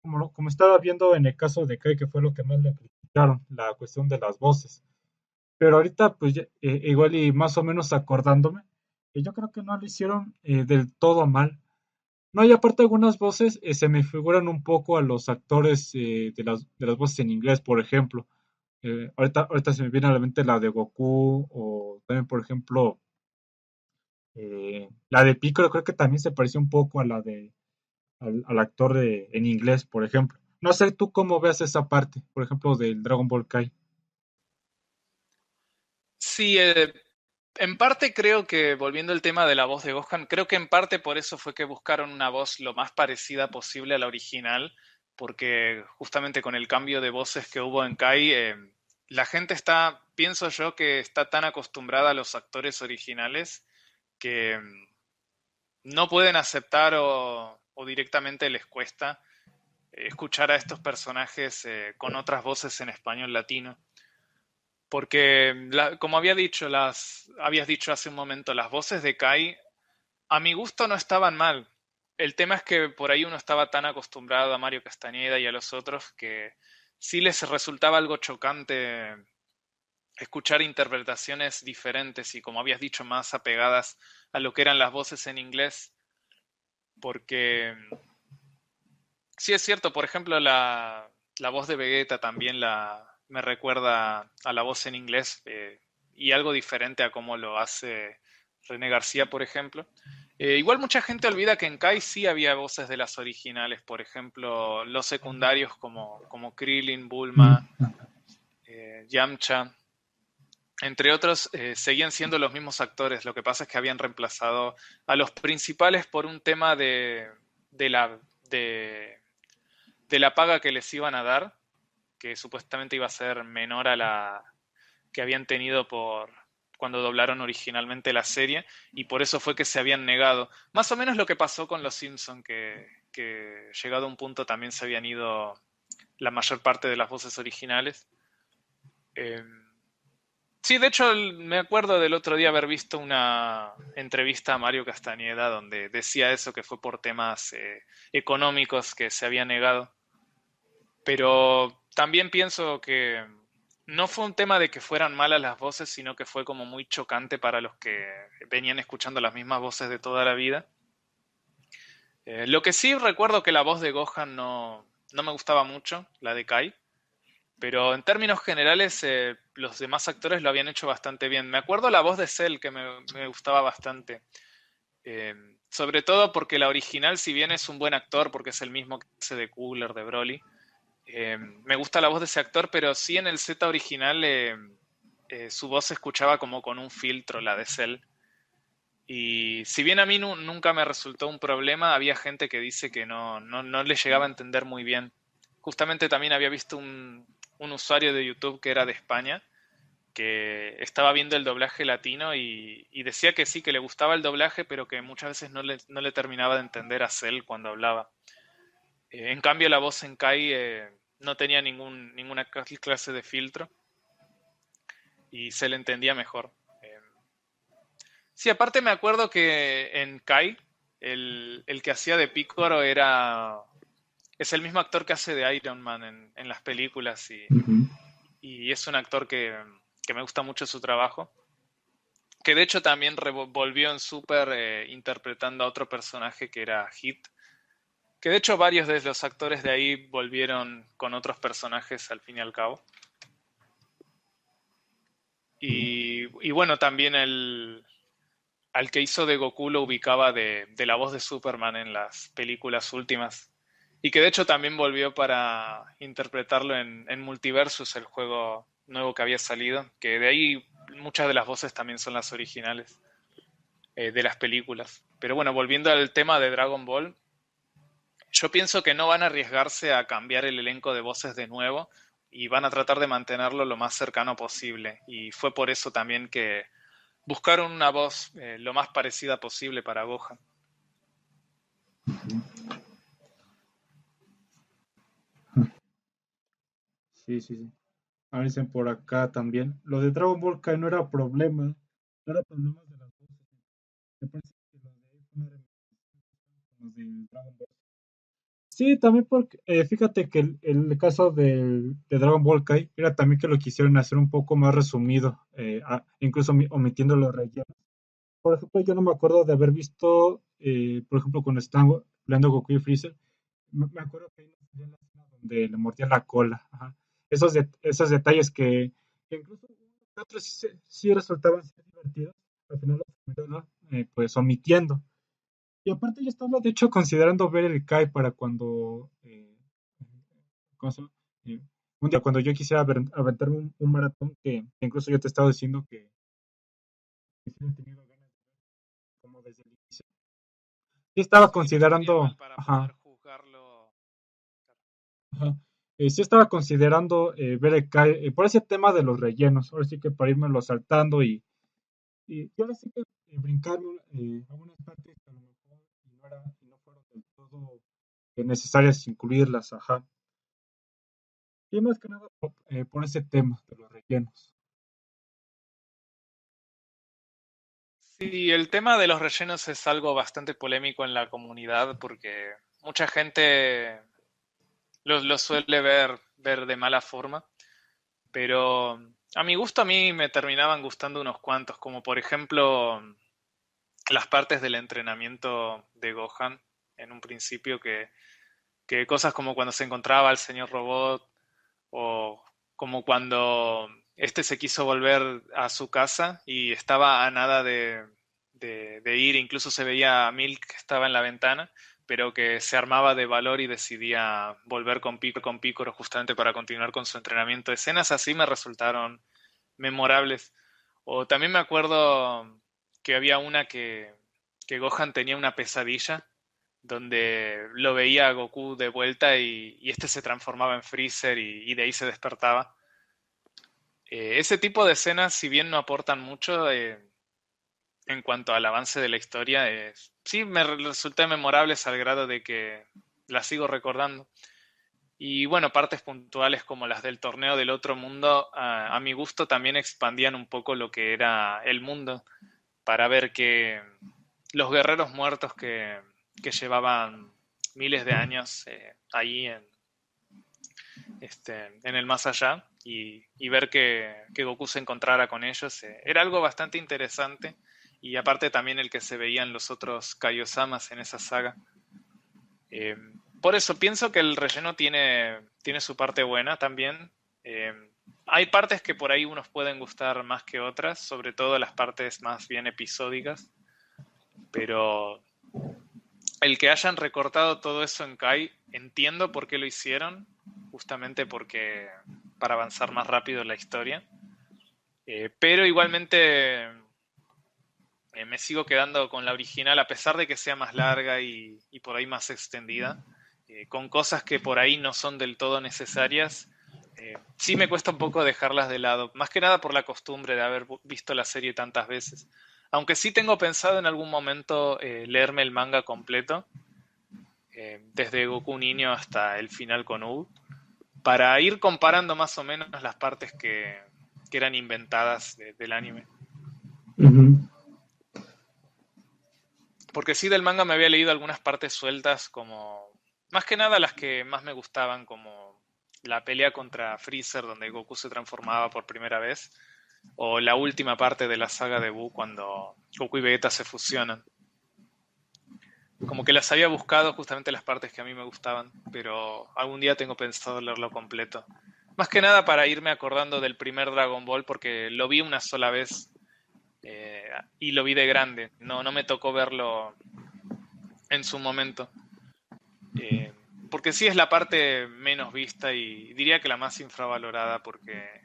como estaba viendo en el caso de Kai, que fue lo que más le criticaron, la cuestión de las voces. Pero ahorita, pues igual y más o menos acordándome, yo creo que no lo hicieron del todo mal. No, y aparte algunas voces se me figuran un poco a los actores de las voces en inglés, por ejemplo. Ahorita se me viene a la mente la de Goku, o también, por ejemplo, la de Piccolo, creo que también se pareció un poco a al actor en inglés, por ejemplo. No sé tú cómo veas esa parte, por ejemplo, del Dragon Ball Kai. Sí, en parte creo que, volviendo al tema de la voz de Gohan, creo que en parte por eso fue que buscaron una voz lo más parecida posible a la original, porque justamente con el cambio de voces que hubo en Kai, la gente está, pienso yo, que está tan acostumbrada a los actores originales que no pueden aceptar o directamente les cuesta escuchar a estos personajes con otras voces en español latino. Porque, como habías dicho hace un momento, las voces de Kai, a mi gusto no estaban mal. El tema es que por ahí uno estaba tan acostumbrado a Mario Castañeda y a los otros que sí les resultaba algo chocante escuchar interpretaciones diferentes y, como habías dicho, más apegadas a lo que eran las voces en inglés. Porque sí es cierto, por ejemplo, la voz de Vegeta también me recuerda a la voz en inglés y algo diferente a cómo lo hace René García, por ejemplo. Igual mucha gente olvida que en Kai sí había voces de las originales, por ejemplo, los secundarios como Krillin, Bulma, Mm, Yamcha, entre otros, seguían siendo los mismos actores. Lo que pasa es que habían reemplazado a los principales por un tema de la, de, de la paga que les iban a dar, que supuestamente iba a ser menor a la que habían tenido por cuando doblaron originalmente la serie, y por eso fue que se habían negado. Más o menos lo que pasó con Los Simpson, que llegado a un punto también se habían ido la mayor parte de las voces originales. Eh, sí, de hecho me acuerdo del otro día haber visto una entrevista a Mario Castañeda donde decía eso, que fue por temas económicos que se había negado. Pero también pienso que No fue un tema de que fueran malas las voces, sino que fue como muy chocante para los que venían escuchando las mismas voces de toda la vida. Lo que sí recuerdo que la voz de Gohan no me gustaba mucho, la de Kai, pero en términos generales los demás actores lo habían hecho bastante bien. Me acuerdo la voz de Cell que me gustaba bastante. Eh, Sobre todo porque la original, si bien es un buen actor, porque es el mismo que hace de Cooler, de Broly, me gusta la voz de ese actor, pero sí en el Z original su voz se escuchaba como con un filtro, la de Cell. Y si bien a mí nunca me resultó un problema, había gente que dice que no le llegaba a entender muy bien. Justamente también había visto un usuario de YouTube que era de España, que estaba viendo el doblaje latino y decía que sí, que le gustaba el doblaje, pero que muchas veces no le terminaba de entender a Cell cuando hablaba. En cambio, la voz en Kai no tenía ninguna clase de filtro y se le entendía mejor. Eh, sí, aparte me acuerdo que en Kai, el que hacía de Picoro es el mismo actor que hace de Iron Man en las películas Ujú. y es un actor que me gusta mucho su trabajo. Que de hecho también volvió en Super interpretando a otro personaje que era Hit. Que de hecho varios de los actores de ahí volvieron con otros personajes al fin y al cabo. Y bueno, también al que hizo de Goku lo ubicaba de la voz de Superman en las películas últimas. Y que de hecho también volvió para interpretarlo en Multiversus, el juego nuevo que había salido. Que de ahí muchas de las voces también son las originales de las películas. Pero bueno, volviendo al tema de Dragon Ball, yo pienso que no van a arriesgarse a cambiar el elenco de voces de nuevo y van a tratar de mantenerlo lo más cercano posible. Y fue por eso también que buscaron una voz lo más parecida posible para Gohan. Sí, sí, sí. Ahora dicen por acá también. Lo de Dragon Ball Kai no era problema. No era problema de las voces. Me parece que lo de él no era los de Dragon Ball. Sí, también porque fíjate que el caso de Dragon Ball Kai era también que lo quisieron hacer un poco más resumido, incluso omitiendo los rellenos. Por ejemplo, yo no me acuerdo de haber visto, por ejemplo, cuando están peleando Goku y Freezer, me acuerdo que ahí no salía la escena donde le mordía la cola. Ajá. Esos detalles que incluso otros sí resultaban ser divertidos, al final los terminaron, pues omitiendo. Y aparte yo estaba de hecho considerando ver el Kai para cuando, ¿cómo se llama? Eh, un día cuando yo quisiera aventarme un maratón que incluso yo te estaba diciendo que sí he tenido ganas de ver como desde el inicio. Sí estaba Sí, no estaría considerando, mal para ajá, poder juzgarlo. ajá, sí estaba considerando ver el Kai por ese tema de los rellenos, ahora sí que para irme saltando y ahora sí que brincarme algunas partes que a lo mejor y no fueron del todo necesarias incluirlas, ajá. Y más que nada por ese tema de los rellenos. Sí, el tema de los rellenos es algo bastante polémico en la comunidad porque mucha gente lo suele ver de mala forma, pero a mi gusto a mí me terminaban gustando unos cuantos, como por ejemplo las partes del entrenamiento de Gohan en un principio, que cosas como cuando se encontraba al señor robot o como cuando este se quiso volver a su casa y estaba a nada de ir, incluso se veía a Milk que estaba en la ventana, pero que se armaba de valor y decidía volver con Piccolo justamente para continuar con su entrenamiento. Escenas así me resultaron memorables. O también me acuerdo que había una que Gohan tenía una pesadilla donde lo veía a Goku de vuelta y este se transformaba en Freezer y de ahí se despertaba. Ese tipo de escenas, si bien no aportan mucho en cuanto al avance de la historia, sí me resultan memorables al grado de que las sigo recordando. Y bueno, partes puntuales como las del torneo del otro mundo, a mi gusto también expandían un poco lo que era el mundo para ver que los guerreros muertos que llevaban miles de años ahí en el más allá y ver que Goku se encontrara con ellos. Era algo bastante interesante y aparte también el que se veían los otros Kaiosamas en esa saga. Eh, por eso pienso que el relleno tiene su parte buena también. Eh, Hay partes que por ahí unos pueden gustar más que otras, sobre todo las partes más bien episódicas, pero el que hayan recortado todo eso en Kai, entiendo por qué lo hicieron, justamente porque para avanzar más rápido en la historia. Pero igualmente me sigo quedando con la original, a pesar de que sea más larga y por ahí más extendida, con cosas que por ahí no son del todo necesarias. Sí me cuesta un poco dejarlas de lado, más que nada por la costumbre de haber visto la serie tantas veces. Aunque sí tengo pensado en algún momento leerme el manga completo, desde Goku niño hasta el final con U, para ir comparando más o menos las partes que eran inventadas del anime. Ujú. Porque sí, del manga me había leído algunas partes sueltas, como más que nada las que más me gustaban, como la pelea contra Freezer, donde Goku se transformaba por primera vez, o la última parte de la saga de Buu, cuando Goku y Vegeta se fusionan. Como que las había buscado justamente las partes que a mí me gustaban, pero algún día tengo pensado leerlo completo. Más que nada para irme acordando del primer Dragon Ball, porque lo vi una sola vez y lo vi de grande. No me tocó verlo en su momento. Eh, Porque sí es la parte menos vista y diría que la más infravalorada, porque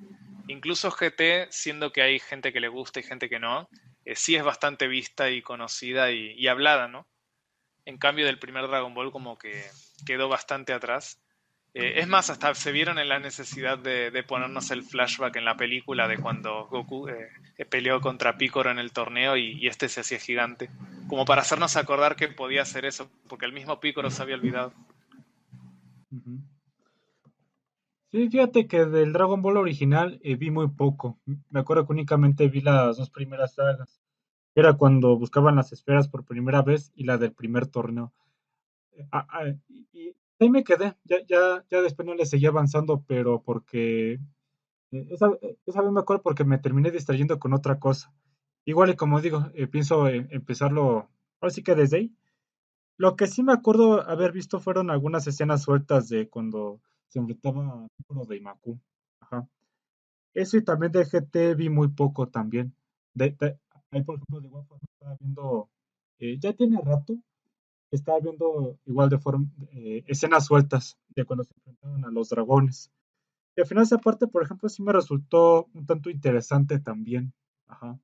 incluso GT, siendo que hay gente que le gusta y gente que no, sí es bastante vista y conocida y hablada, ¿no? En cambio del primer Dragon Ball como que quedó bastante atrás. Es más, hasta se vieron en la necesidad de ponernos el flashback en la película de cuando Goku peleó contra Piccolo en el torneo y este se hacía gigante. Como para hacernos acordar que podía hacer eso, porque el mismo Piccolo se había olvidado. Ujú. Sí, fíjate que del Dragon Ball original vi muy poco. Me acuerdo que únicamente vi las dos primeras sagas. Era cuando buscaban las esferas por primera vez y la del primer torneo. Y ahí me quedé. Ya después no le seguí avanzando, pero porque esa vez me acuerdo porque me terminé distrayendo con otra cosa. Igual y como digo, pienso empezarlo, ahora sí que desde ahí. Lo que sí me acuerdo haber visto fueron algunas escenas sueltas de cuando se enfrentaba a Piccolo de Imaku. Ajá. Eso y también de GT vi muy poco también. Ahí, por ejemplo, de igual forma estaba viendo, ya tiene rato, estaba viendo igual de forma, escenas sueltas de cuando se enfrentaban a los dragones. Y al final esa parte, por ejemplo, sí me resultó un tanto interesante también. Ajá.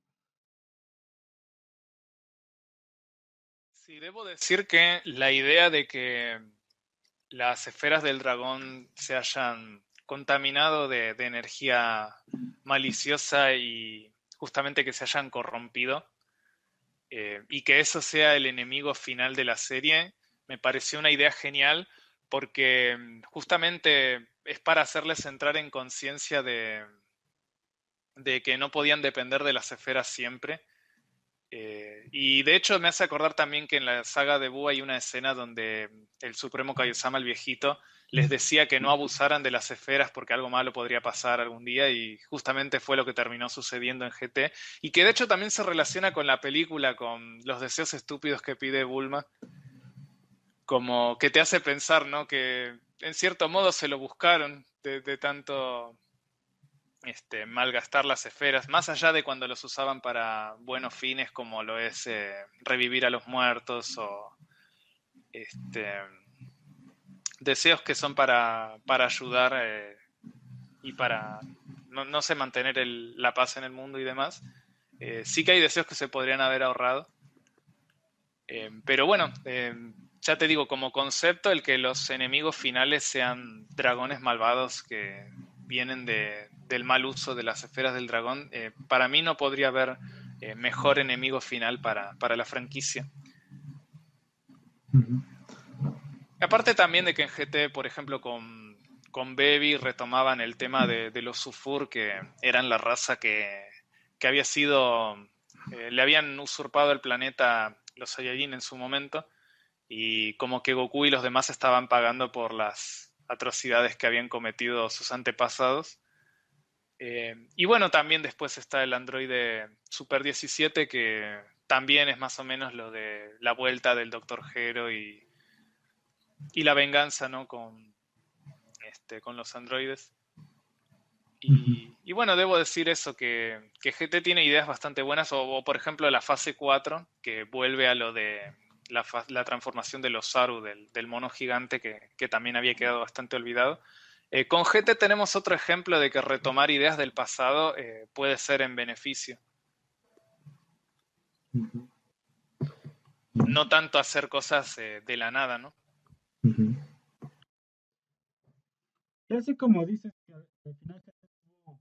Sí, debo decir que la idea de que las esferas del dragón se hayan contaminado de energía maliciosa y justamente que se hayan corrompido, y que eso sea el enemigo final de la serie, me pareció una idea genial porque justamente es para hacerles entrar en conciencia de que no podían depender de las esferas siempre. Y de hecho me hace acordar también que en la saga de Buu hay una escena donde el Supremo Kaiosama, el viejito, les decía que no abusaran de las esferas porque algo malo podría pasar algún día y justamente fue lo que terminó sucediendo en GT y que de hecho también se relaciona con la película, con los deseos estúpidos que pide Bulma, como que te hace pensar, ¿no? Que en cierto modo se lo buscaron de tanto malgastar las esferas, más allá de cuando los usaban para buenos fines como lo es revivir a los muertos o este, deseos que son para ayudar y para, no sé, mantener la paz en el mundo y demás. Sí que hay deseos que se podrían haber ahorrado. Pero bueno, ya te digo, como concepto, el que los enemigos finales sean dragones malvados que vienen del mal uso de las esferas del dragón, para mí no podría haber mejor enemigo final para la franquicia. Ujú. Aparte también de que en GT, por ejemplo, con Baby retomaban el tema de los Sufur, que eran la raza que había sido, le habían usurpado el planeta los Saiyajin en su momento, y como que Goku y los demás estaban pagando por atrocidades que habían cometido sus antepasados. Y bueno, también después está el androide Super 17, que también es más o menos lo de la vuelta del Doctor Gero y la venganza, ¿no? Con los androides. Ujú. Y bueno, debo decir eso, que GT tiene ideas bastante buenas, o por ejemplo la fase 4 que vuelve a lo de la transformación de los Saru, del mono gigante, que también había quedado bastante olvidado. Con GT tenemos otro ejemplo de que retomar ideas del pasado puede ser en beneficio. Ujú. No tanto hacer cosas de la nada, ¿no? Ujú. Y así como dices, que al final tuvo,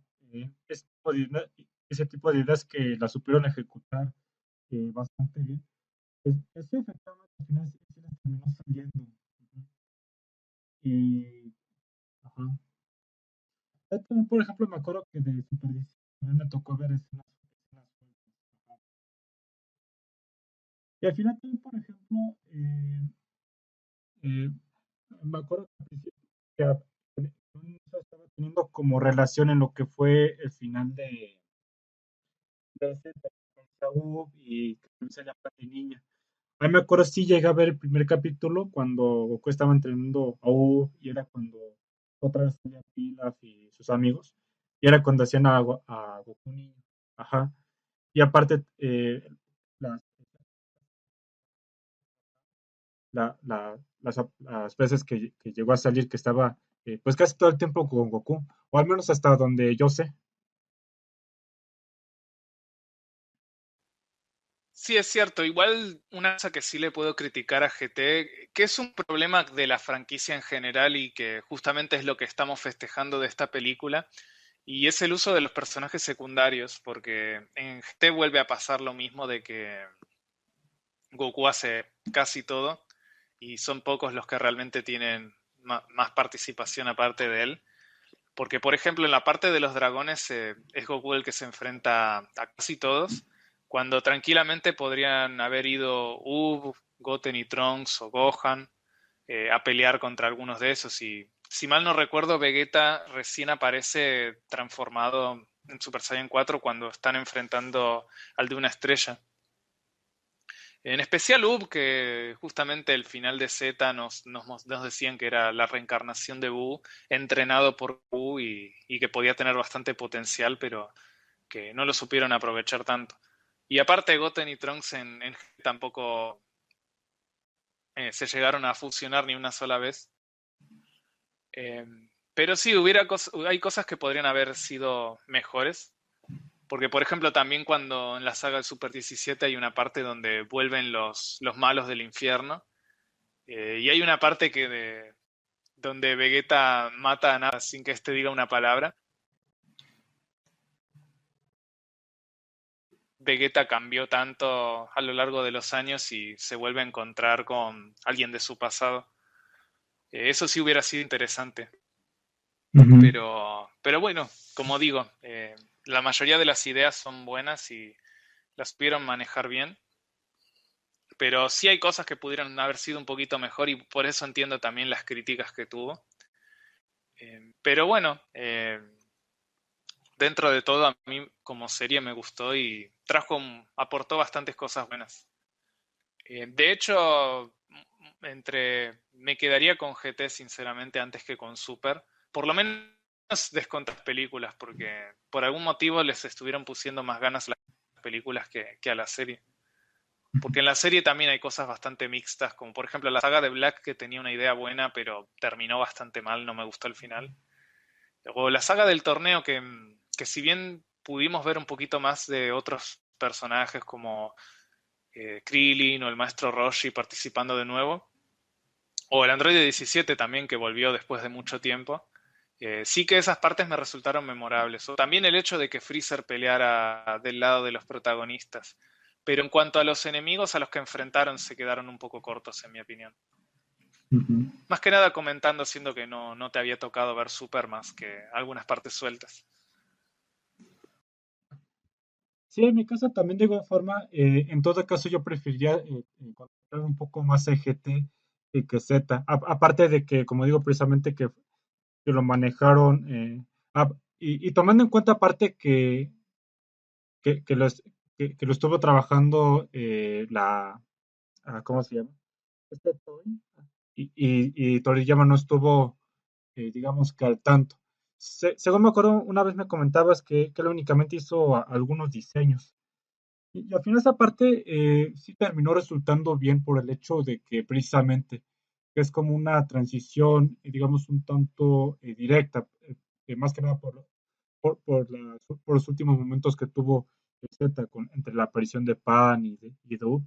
ese tipo de ideas que la supieron ejecutar bastante bien. Sí, efectivamente, al final sí, sí les terminó saliendo. Ujú. Y, ajá. Yo también, por ejemplo, me acuerdo que de Super 10 también me tocó ver escenas sueltas. Ajá. Y al final también, por ejemplo, eh, me acuerdo que al principio que estaba teniendo como relación en lo que fue el final de Z con Saúl y que también salía Niña. A mí me acuerdo, sí llegué a ver el primer capítulo cuando Goku estaba entrenando a U y era cuando otra vez salía Pilaf y sus amigos. Y era cuando hacían a Goku niño. Ajá. Y aparte, las, las veces que llegó a salir, que estaba pues casi todo el tiempo con Goku, o al menos hasta donde yo sé. Sí, es cierto. Igual una cosa que sí le puedo criticar a GT, que es un problema de la franquicia en general y que justamente es lo que estamos festejando de esta película, y es el uso de los personajes secundarios, porque en GT vuelve a pasar lo mismo de que Goku hace casi todo y son pocos los que realmente tienen más participación aparte de él. Porque, por ejemplo, en la parte de los dragones es Goku el que se enfrenta a casi todos, cuando tranquilamente podrían haber ido Ub, Goten y Trunks o Gohan a pelear contra algunos de esos. Y si mal no recuerdo, Vegeta recién aparece transformado en Super Saiyan 4 cuando están enfrentando al de una estrella. En especial Ub, que justamente el final de Z nos decían que era la reencarnación de Buu, entrenado por Buu y que podía tener bastante potencial, pero que no lo supieron aprovechar tanto. Y aparte Goten y Trunks en tampoco se llegaron a fusionar ni una sola vez. Eh, pero sí, hay cosas que podrían haber sido mejores. Porque, por ejemplo, también cuando en la saga del Super 17 hay una parte donde vuelven los malos del infierno. Y hay una parte donde Vegeta mata a nada sin que éste diga una palabra. Vegeta cambió tanto a lo largo de los años y se vuelve a encontrar con alguien de su pasado. Eso sí hubiera sido interesante. Ujú. Pero bueno, como digo, la mayoría de las ideas son buenas y las supieron manejar bien. Pero sí hay cosas que pudieron haber sido un poquito mejor y por eso entiendo también las críticas que tuvo. Pero bueno, dentro de todo a mí como serie me gustó y aportó bastantes cosas buenas. De hecho, me quedaría con GT sinceramente antes que con Super, por lo menos descontar películas, porque por algún motivo les estuvieron pusiendo más ganas a las películas que a la serie. Porque en la serie también hay cosas bastante mixtas, como por ejemplo la saga de Black que tenía una idea buena, pero terminó bastante mal, no me gustó el final. O la saga del torneo que si bien pudimos ver un poquito más de otros personajes como Krillin o el maestro Roshi participando de nuevo, o el androide 17 también que volvió después de mucho tiempo, sí que esas partes me resultaron memorables. O también el hecho de que Freezer peleara del lado de los protagonistas. Pero en cuanto a los enemigos a los que enfrentaron, se quedaron un poco cortos, en mi opinión. Ujú. Más que nada comentando, siendo que no te había tocado ver Super más que algunas partes sueltas. Sí, en mi caso también de igual forma, en todo caso yo preferiría encontrar un poco más a GT que Z. Aparte de que, como digo, precisamente que lo manejaron, y tomando en cuenta aparte que, los, que lo estuvo trabajando ¿cómo se llama? Toei. Y Toriyama no estuvo, digamos que al tanto. Según me acuerdo, una vez me comentabas que él únicamente hizo algunos diseños. Y al final esa parte sí terminó resultando bien por el hecho de que precisamente que es como una transición, digamos, un tanto directa, más que nada por los últimos momentos que tuvo Z entre la aparición de Pan y de Up.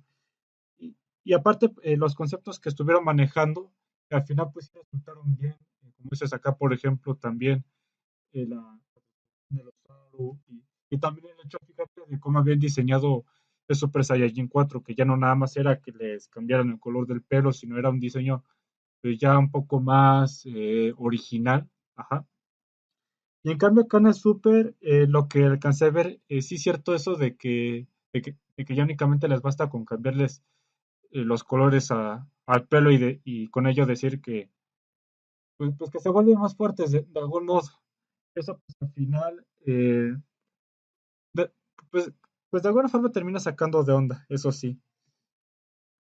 Y, y aparte, los conceptos que estuvieron manejando, que al final pues sí resultaron bien, como dices acá, por ejemplo, también la de los Aru y también el hecho, fíjate, de cómo habían diseñado el Super Saiyajin 4, que ya no nada más era que les cambiaran el color del pelo, sino era un diseño ya un poco más original. Ajá. Y en cambio acá en el Super, lo que alcancé a ver, sí es cierto eso de que ya únicamente les basta con cambiarles los colores al pelo y con ello decir que, pues que se vuelven más fuertes de algún modo. Eso pues al final, de- pues, pues de alguna forma termina sacando de onda, eso sí.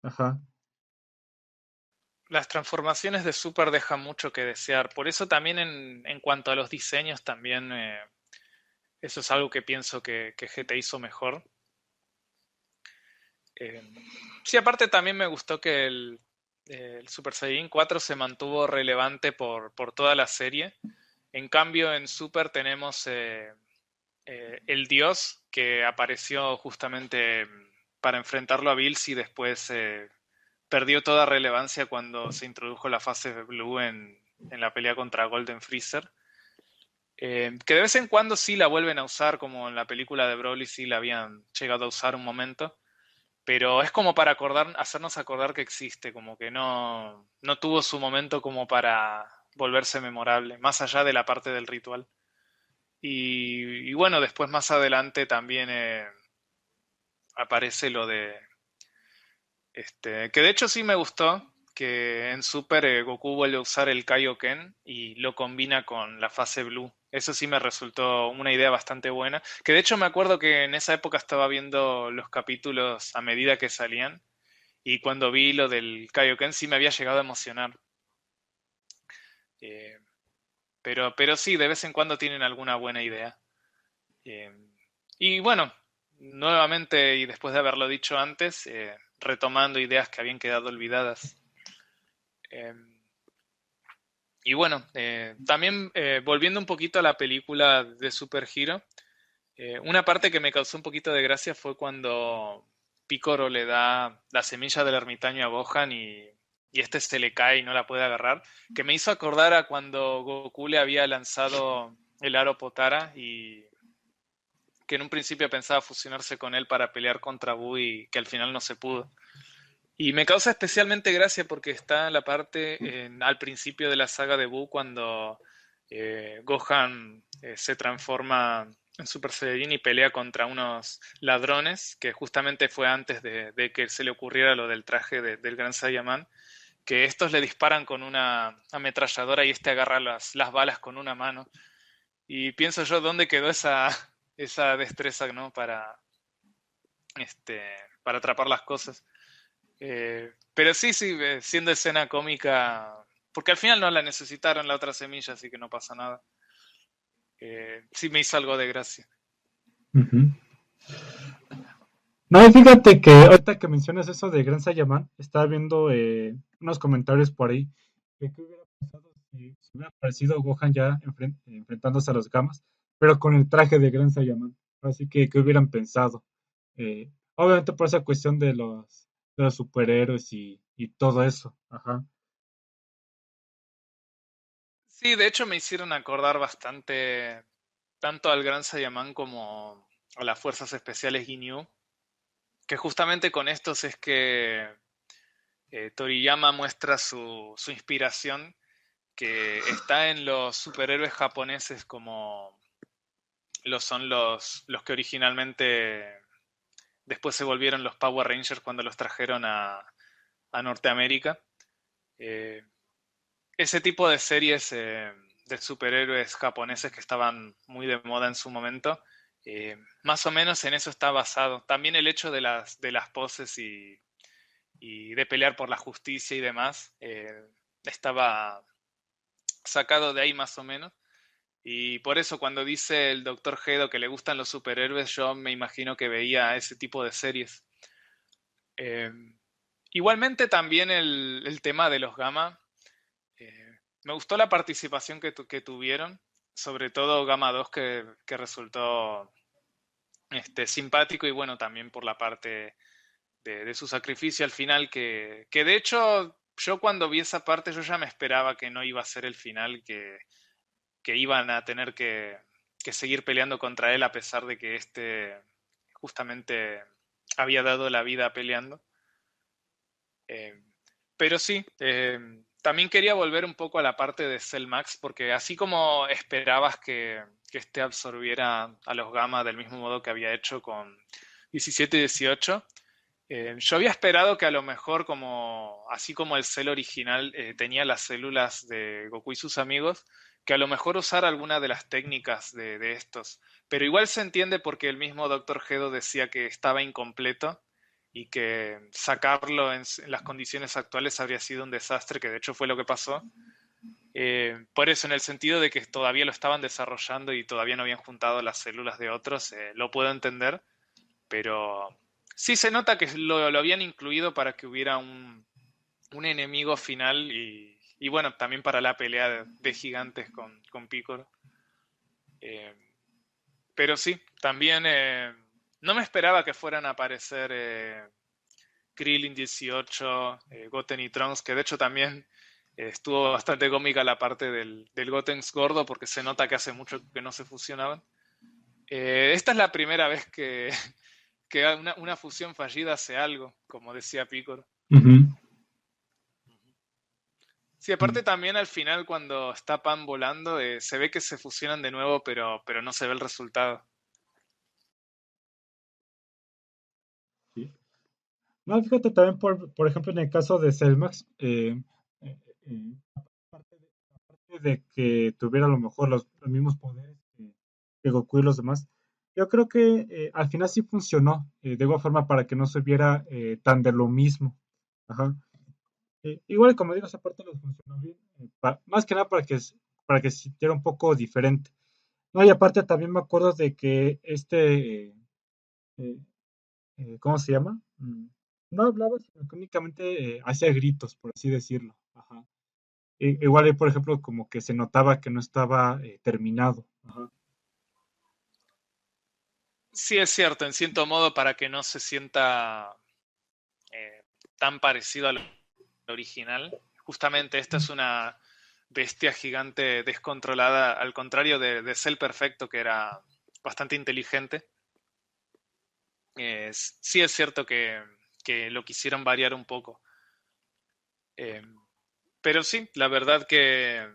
Ajá. Las transformaciones de Super dejan mucho que desear. Por eso también en cuanto a los diseños, también eso es algo que pienso que GT hizo mejor. Eh, sí, aparte también me gustó que el Super Saiyan 4 se mantuvo relevante por toda la serie. En cambio, en Super tenemos el dios que apareció justamente para enfrentarlo a Bills y después perdió toda relevancia cuando se introdujo la fase de Blue en la pelea contra Golden Freezer. Que de vez en cuando sí la vuelven a usar, como en la película de Broly sí la habían llegado a usar un momento, pero es como para hacernos acordar que existe, como que no tuvo su momento como para volverse memorable, más allá de la parte del ritual. Y bueno, después más adelante también aparece lo de que de hecho sí me gustó, que en Super Goku vuelve a usar el Kaioken y lo combina con la fase Blue. Eso sí me resultó una idea bastante buena. Que de hecho me acuerdo que en esa época estaba viendo los capítulos a medida que salían y cuando vi lo del Kaioken sí me había llegado a emocionar. Eh, pero sí, de vez en cuando tienen alguna buena idea. Eh, y bueno, nuevamente y después de haberlo dicho antes, retomando ideas que habían quedado olvidadas. Eh, y bueno, también volviendo un poquito a la película de Super Hero, una parte que me causó un poquito de gracia fue cuando Picoro le da la semilla del ermitaño a Gohan y este se le cae y no la puede agarrar, que me hizo acordar a cuando Goku le había lanzado el aro Potara y que en un principio pensaba fusionarse con él para pelear contra Buu y que al final no se pudo. Y me causa especialmente gracia porque está la parte al principio de la saga de Buu cuando Gohan se transforma en Super Saiyajin y pelea contra unos ladrones, que justamente fue antes de que se le ocurriera lo del traje del Gran Saiyaman, que estos le disparan con una ametralladora y este agarra las balas con una mano. Y pienso yo, ¿dónde quedó esa destreza, ¿no? Este, para atrapar las cosas. Pero sí, sí, siendo escena cómica, porque al final no la necesitaron la otra semilla, así que no pasa nada. Sí me hizo algo de gracia. Ujú. No, y fíjate que ahorita que mencionas eso de Gran Saiyaman, estaba viendo unos comentarios por ahí de qué hubiera pasado si hubiera aparecido Gohan ya enfrentándose a los Gamas, pero con el traje de Gran Saiyaman. Así que, ¿qué hubieran pensado? Obviamente por esa cuestión de los superhéroes y todo eso. Ajá. Sí, de hecho me hicieron acordar bastante tanto al Gran Saiyaman como a las Fuerzas Especiales Ginyu, que justamente con estos es que Toriyama muestra su inspiración, que está en los superhéroes japoneses como lo son los que originalmente después se volvieron los Power Rangers cuando los trajeron a Norteamérica. Eh, Ese tipo de series de superhéroes japoneses que estaban muy de moda en su momento, más o menos en eso está basado. También el hecho de las poses y de pelear por la justicia y demás, estaba sacado de ahí más o menos. Y por eso cuando dice el doctor Gedo que le gustan los superhéroes, yo me imagino que veía ese tipo de series. Eh, Igualmente también el tema de los Gamma. Me gustó la participación que tuvieron, sobre todo Gamma 2 que resultó simpático y bueno, también por la parte de su sacrificio al final, que de hecho yo cuando vi esa parte yo ya me esperaba que no iba a ser el final, que iban a tener que seguir peleando contra él a pesar de que justamente había dado la vida peleando. Eh, pero sí, también quería volver un poco a la parte de Cell Max, porque así como esperabas que este absorbiera a los Gamma del mismo modo que había hecho con 17 y 18, yo había esperado que a lo mejor, así como el Cell original tenía las células de Goku y sus amigos, que a lo mejor usara alguna de las técnicas de estos. Pero igual se entiende porque el mismo Dr. Gedo decía que estaba incompleto y que sacarlo en las condiciones actuales habría sido un desastre, que de hecho fue lo que pasó. Por eso, en el sentido de que todavía lo estaban desarrollando y todavía no habían juntado las células de otros, lo puedo entender, pero sí se nota que lo habían incluido para que hubiera un enemigo final y bueno, también para la pelea de gigantes con Piccolo. Eh, pero sí, también no me esperaba que fueran a aparecer Krillin 18, Goten y Trunks, que de hecho también estuvo bastante cómica la parte del Gotenks gordo porque se nota que hace mucho que no se fusionaban. Esta es la primera vez que una fusión fallida hace algo, como decía Piccolo. Ujú. Sí, aparte también al final cuando está Pan volando, se ve que se fusionan de nuevo, pero no se ve el resultado. Sí. No, fíjate también, por ejemplo, en el caso de Selmax, aparte de que tuviera a lo mejor los mismos poderes que Goku y los demás, yo creo que al final sí funcionó de igual forma para que no se viera tan de lo mismo. Ajá. Igual, como digo, esa parte los funcionó bien, más que nada para que se sintiera un poco diferente. No, y aparte también me acuerdo de que eh, ¿cómo se llama? No hablaba, sino que únicamente hacía gritos, por así decirlo. Ajá. Igual ahí, por ejemplo, como que se notaba que no estaba terminado. Ajá. Sí, es cierto, en cierto modo para que no se sienta eh, tan parecido al original. Justamente esta es una bestia gigante descontrolada, al contrario de Cell Perfecto, que era bastante inteligente. Sí es cierto que lo quisieron variar un poco. Eh, pero sí, la verdad que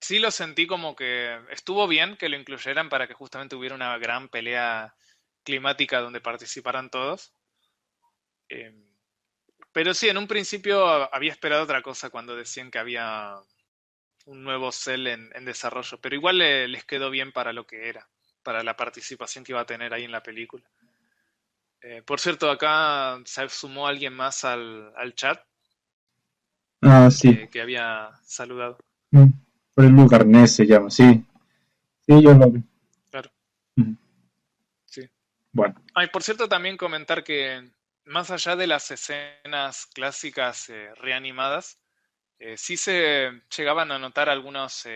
sí lo sentí como que estuvo bien que lo incluyeran para que justamente hubiera una gran pelea climática donde participaran todos. Eh, pero sí, en un principio había esperado otra cosa cuando decían que había un nuevo Cell en desarrollo, pero igual les quedó bien para lo que era, para la participación que iba a tener ahí en la película. Por cierto, acá se sumó alguien más al chat Ah, sí. que había saludado. Mm. Por el Lugarnés se llama, sí. Sí, yo lo vi. Claro, Ujú. sí. Bueno. Ay, por cierto, también comentar que más allá de las escenas clásicas reanimadas, sí se llegaban a notar algunas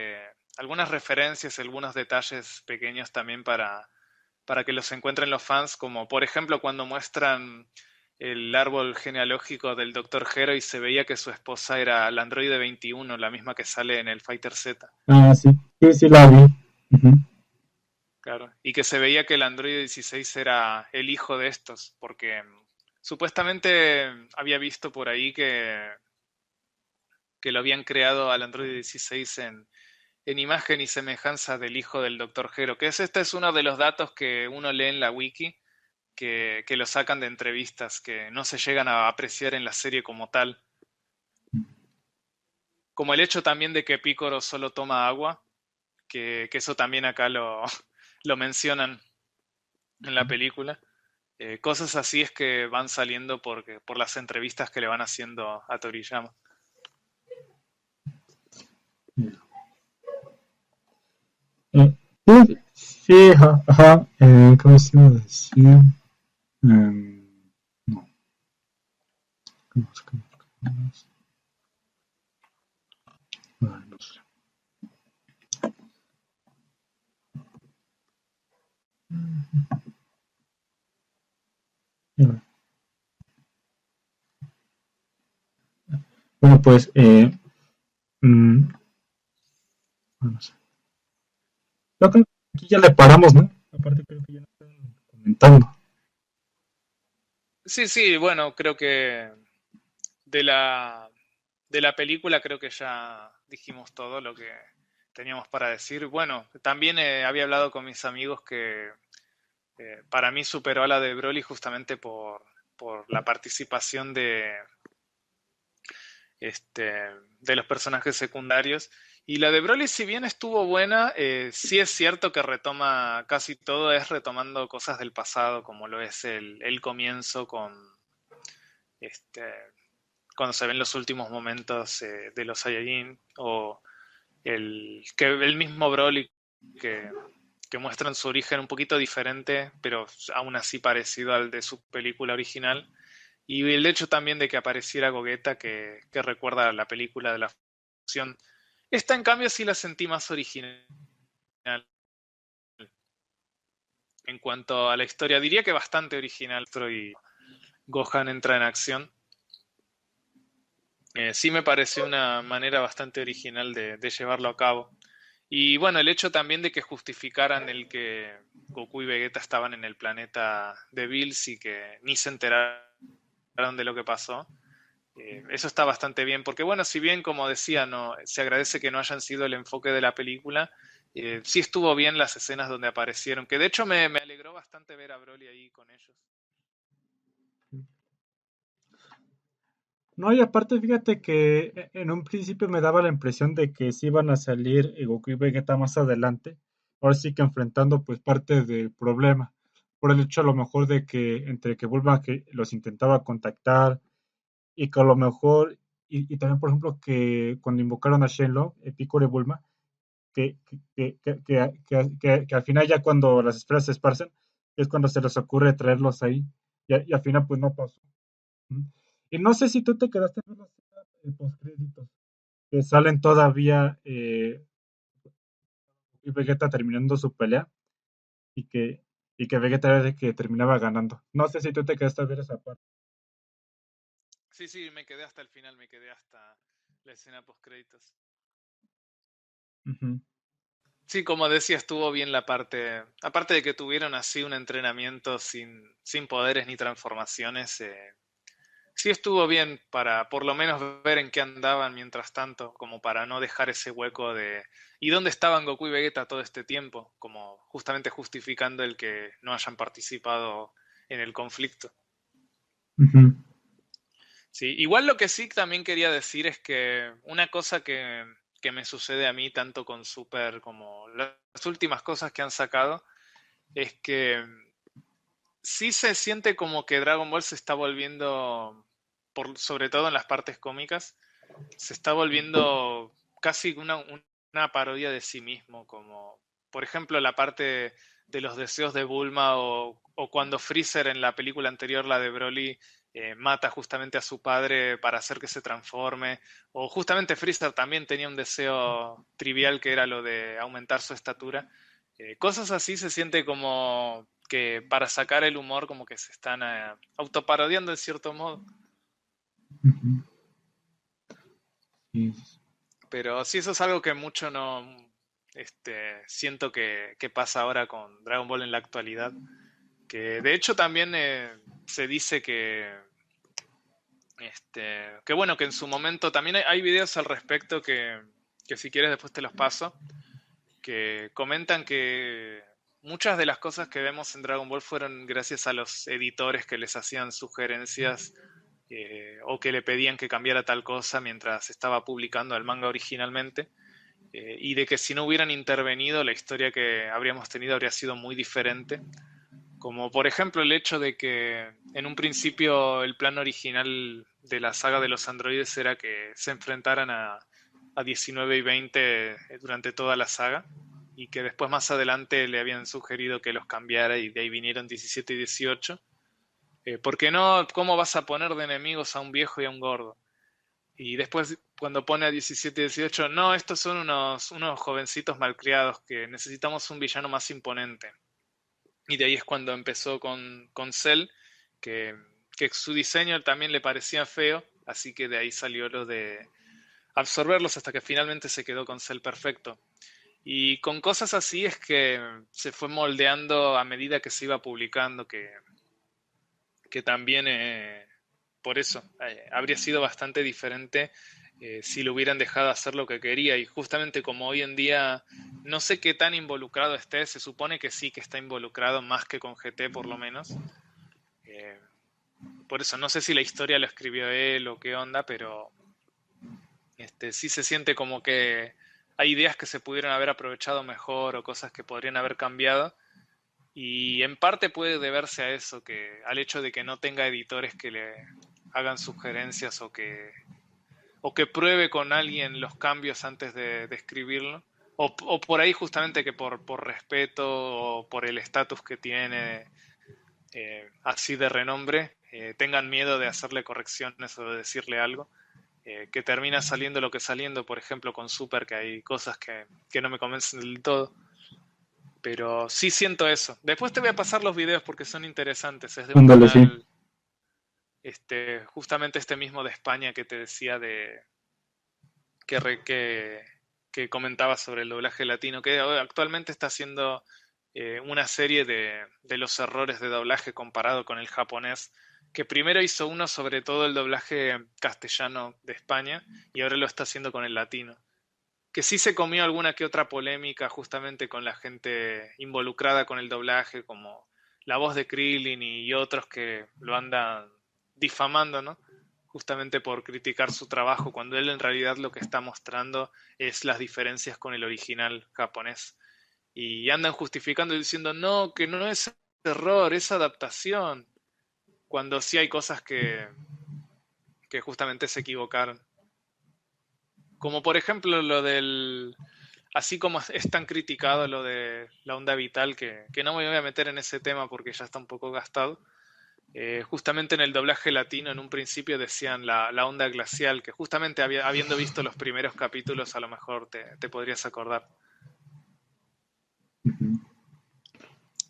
referencias, algunos detalles pequeños también para que los encuentren los fans, como por ejemplo cuando muestran el árbol genealógico del Dr. Hero y se veía que su esposa era la androide 21, la misma que sale en el Fighter Z. Ah, sí. Sí, sí, la vi. Ujú. Claro. Y que se veía que el Android 16 era el hijo de estos, porque supuestamente había visto por ahí que lo habían creado al Android 16 en imagen y semejanza del hijo del Dr. Hero, que este es uno de los datos que uno lee en la wiki, que lo sacan de entrevistas, que no se llegan a apreciar en la serie como tal. Como el hecho también de que Picoro solo toma agua, que eso también acá lo mencionan en la película. Cosas así es que van saliendo por las entrevistas que le van haciendo a Toriyama. Sí, sí, ajá, ajá, ¿cómo se me decía? No, ¿cómo? Ay, no sé. Bueno, pues, mm, no sé. Yo creo que aquí ya le paramos, ¿no? Aparte creo que ya no están comentando. Sí, sí, bueno, creo que de la, de la película creo que ya dijimos todo lo que teníamos para decir. Bueno, también había hablado con mis amigos que para mí superó a la de Broly justamente por la participación este, de los personajes secundarios. Y la de Broly, si bien estuvo buena, sí es cierto que retoma casi todo, es retomando cosas del pasado, como lo es el comienzo con este, cuando se ven los últimos momentos de los Saiyajin, o el mismo Broly que, que muestran su origen un poquito diferente, pero aún así parecido al de su película original. Y el hecho también de que apareciera Gogeta, que recuerda a la película de la fusión. Esta, en cambio, sí la sentí más original. En cuanto a la historia, diría que bastante original. Y Gohan entra en acción. Sí me pareció una manera bastante original de llevarlo a cabo. Y bueno, el hecho también de que justificaran el que Goku y Vegeta estaban en el planeta de Bills y que ni se enteraron de lo que pasó. Eso está bastante bien, porque bueno, si bien como decía, no, se agradece que no hayan sido el enfoque de la película, sí estuvo bien las escenas donde aparecieron, que de hecho me alegró bastante ver a Broly ahí con ellos. No, y aparte, fíjate que en un principio me daba la impresión de que sí iban a salir Goku y Vegeta más adelante, ahora sí que enfrentando pues parte del problema, por el hecho a lo mejor de que entre que Bulma que los intentaba contactar y que a lo mejor, y también por ejemplo que cuando invocaron a Shenlong, Piccolo y Bulma, que al final ya cuando las esferas se esparcen, es cuando se les ocurre traerlos ahí, y al final pues no pasó. Ujú. Y no sé si tú te quedaste en los postcréditos, que salen todavía y Vegeta terminando su pelea y que Vegeta era el que terminaba ganando. No sé si tú te quedaste a ver esa parte. Sí, sí, me quedé hasta el final, me quedé hasta la escena post créditos. Ujú, Sí, como decía, estuvo bien la parte, aparte de que tuvieron así un entrenamiento sin poderes ni transformaciones, sí estuvo bien para por lo menos ver en qué andaban mientras tanto, como para no dejar ese hueco de ¿y dónde estaban Goku y Vegeta todo este tiempo? Como justamente justificando el que no hayan participado en el conflicto. ujú, Sí, igual lo que sí también quería decir es que una cosa que me sucede a mí tanto con Super como las últimas cosas que han sacado es que sí se siente como que Dragon Ball se está volviendo, sobre todo en las partes cómicas, se está volviendo casi una parodia de sí mismo, como por ejemplo la parte de los deseos de Bulma o cuando Freezer en la película anterior, la de Broly, mata justamente a su padre para hacer que se transforme, o justamente Freezer también tenía un deseo trivial que era lo de aumentar su estatura. Cosas así se siente como que para sacar el humor como que se están autoparodiando en cierto modo. ujú. Sí, Pero sí, eso es algo que mucho no siento que pasa ahora con Dragon Ball en la actualidad. Que de hecho también se dice que bueno, que en su momento también hay videos al respecto que si quieres después te los paso, que comentan que muchas de las cosas que vemos en Dragon Ball fueron gracias a los editores que les hacían sugerencias o que le pedían que cambiara tal cosa mientras estaba publicando el manga originalmente, y de que si no hubieran intervenido la historia que habríamos tenido habría sido muy diferente. Como por ejemplo el hecho de que en un principio el plan original de la saga de los androides era que se enfrentaran a 19 y 20 durante toda la saga, y que después más adelante le habían sugerido que los cambiara y de ahí vinieron 17 y 18. ¿Por qué no? ¿Cómo vas a poner de enemigos a un viejo y a un gordo? Y después cuando pone a 17 y 18, no, estos son unos jovencitos malcriados que necesitamos un villano más imponente. Y de ahí es cuando empezó con Cell, que, que su diseño también le parecía feo, así que de ahí salió lo de absorberlos hasta que finalmente se quedó con Cell perfecto. Y con cosas así es que se fue moldeando a medida que se iba publicando, que también por eso habría sido bastante diferente si lo hubieran dejado hacer lo que quería. Y justamente como hoy en día no sé qué tan involucrado esté, se supone que sí que está involucrado más que con GT por lo menos. Eh, por eso no sé si la historia lo escribió él o qué onda, pero sí se siente como que hay ideas que se pudieron haber aprovechado mejor o cosas que podrían haber cambiado. Y en parte puede deberse a eso, al hecho de que no tenga editores que le hagan sugerencias o que pruebe con alguien los cambios antes de escribirlo. O por ahí justamente que por respeto o por el estatus que tiene así de renombre, tengan miedo de hacerle correcciones o de decirle algo. Que termina saliendo lo que saliendo, por ejemplo con Super, que hay cosas que no me convencen del todo. Pero sí siento eso. Después te voy a pasar los videos porque son interesantes. Es de un Ándale, sí. canal, justamente este mismo de España que te decía que, re- que, que comentaba sobre el doblaje latino, que actualmente está haciendo una serie de los errores de doblaje comparado con el japonés, que primero hizo uno sobre todo el doblaje castellano de España y ahora lo está haciendo con el latino, que sí se comió alguna que otra polémica justamente con la gente involucrada con el doblaje, como la voz de Krillin y otros que lo andan difamando, ¿no? Justamente por criticar su trabajo, cuando él en realidad lo que está mostrando es las diferencias con el original japonés. Y andan justificando y diciendo, no, que no es error, es adaptación, cuando sí hay cosas que justamente se equivocaron. Como por ejemplo lo del, así como es tan criticado lo de la onda vital, que no me voy a meter en ese tema porque ya está un poco gastado. Justamente en el doblaje latino en un principio decían la onda glacial, que justamente habiendo visto los primeros capítulos a lo mejor te podrías acordar. Ujú.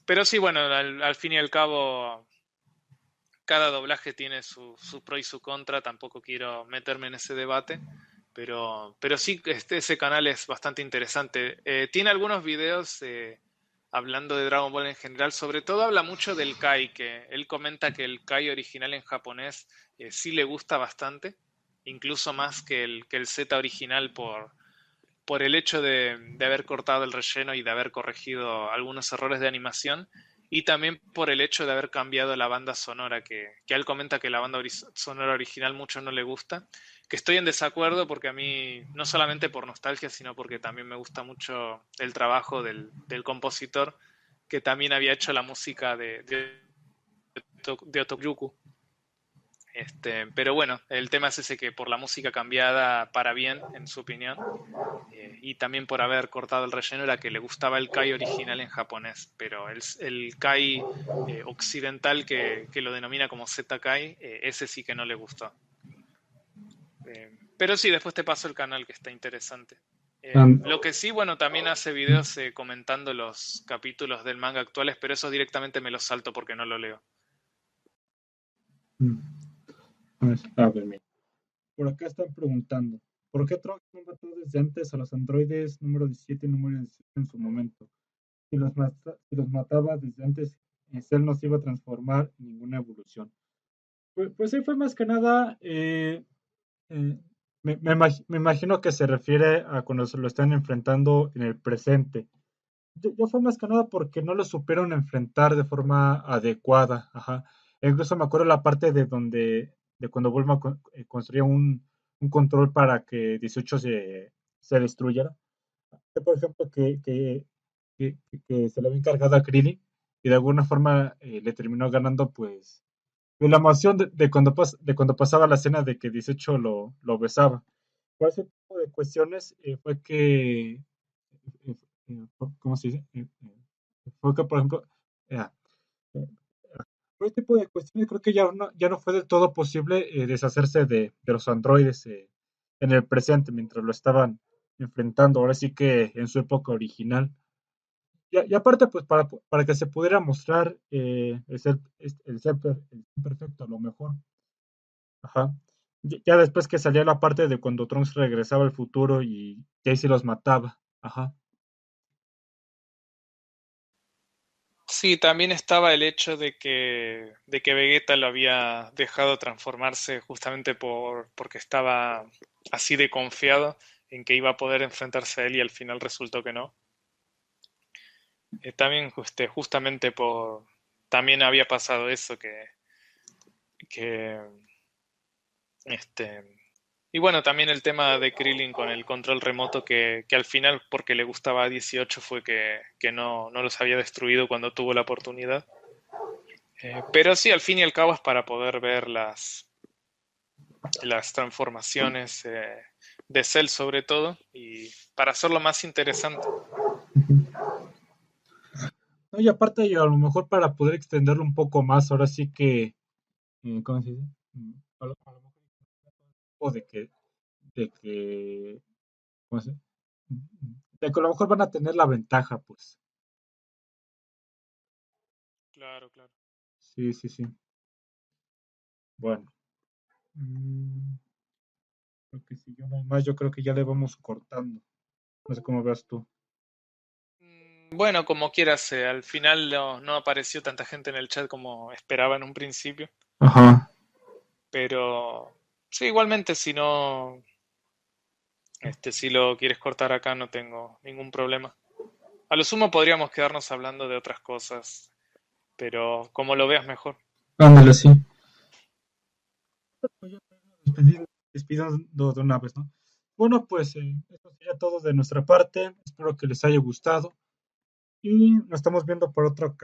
Pero sí, bueno, al fin y al cabo cada doblaje tiene su pro y su contra, tampoco quiero meterme en ese debate, pero sí, ese canal es bastante interesante. Tiene algunos videos hablando de Dragon Ball en general, sobre todo habla mucho del Kai, que él comenta que el Kai original en japonés sí le gusta bastante, incluso más que el Z original por el hecho de haber cortado el relleno y de haber corregido algunos errores de animación, y también por el hecho de haber cambiado la banda sonora, que él comenta que la banda sonora original mucho no le gusta, que estoy en desacuerdo porque a mí, no solamente por nostalgia, sino porque también me gusta mucho el trabajo del compositor, que también había hecho la música de Otoyuku. Pero bueno, el tema es ese, que por la música cambiada para bien, en su opinión, y también por haber cortado el relleno, era que le gustaba el Kai original en japonés, pero el Kai occidental que lo denomina como Z-Kai, ese sí que no le gustó. Pero sí, después te paso el canal, que está interesante. An- Lo que sí, bueno, también hace videos comentando los capítulos del manga actuales, pero eso directamente me los salto porque no lo leo. mm, a ver, mira. Por acá están preguntando, ¿por qué Trunks no mató desde antes a los androides número 17 y número 17 en su momento? Si los mataba desde antes, Cell no se iba a transformar en ninguna evolución. Pues sí, fue más que nada, eh, me imagino que se refiere a cuando se lo están enfrentando en el presente. Yo fue más que nada porque no lo supieron enfrentar de forma adecuada, ajá. E incluso me acuerdo la parte de donde de cuando Bulma construía un control para que 18 se destruyera. Por ejemplo, que se le había encargado a Krillin y de alguna forma le terminó ganando, pues la emoción de cuando pasaba la escena de que 18 lo besaba. Por ese tipo de cuestiones fue que, ¿cómo se dice? Fue que, por ejemplo, eh, eh, por este tipo de cuestiones creo que ya no fue del todo posible deshacerse de los androides en el presente mientras lo estaban enfrentando, ahora sí que en su época original. Y aparte, pues para que se pudiera mostrar el ser perfecto, a lo mejor. Ajá. Ya después que salía la parte de cuando Trunks regresaba al futuro y Jayce los mataba. Ajá. Sí, también estaba el hecho de que Vegeta lo había dejado transformarse justamente porque estaba así de confiado en que iba a poder enfrentarse a él y al final resultó que no. También justamente también había pasado eso que este, y bueno, también el tema de Krillin con el control remoto que al final, porque le gustaba a 18, fue que no los había destruido cuando tuvo la oportunidad. Pero sí, al fin y al cabo es para poder ver las transformaciones de Cell sobre todo y para hacerlo más interesante. No, y aparte, y a lo mejor para poder extenderlo un poco más, ahora sí que, ¿cómo se dice? A lo mejor de que, ¿cómo se dice? De que a lo mejor van a tener la ventaja, pues. Claro, claro. Sí, sí, sí. Bueno. mm, Creo que si yo no hay más, yo creo que ya le vamos cortando. No sé cómo veas tú. Bueno, como quieras, al final no apareció tanta gente en el chat como esperaba en un principio, Ajá. pero sí, igualmente si lo quieres cortar acá no tengo ningún problema. A lo sumo podríamos quedarnos hablando de otras cosas, pero como lo veas mejor. Ándale, sí. Despidiendo de una vez, ¿no? Bueno, pues eso sería todo de nuestra parte. Espero que les haya gustado y nos estamos viendo por otra ocasión.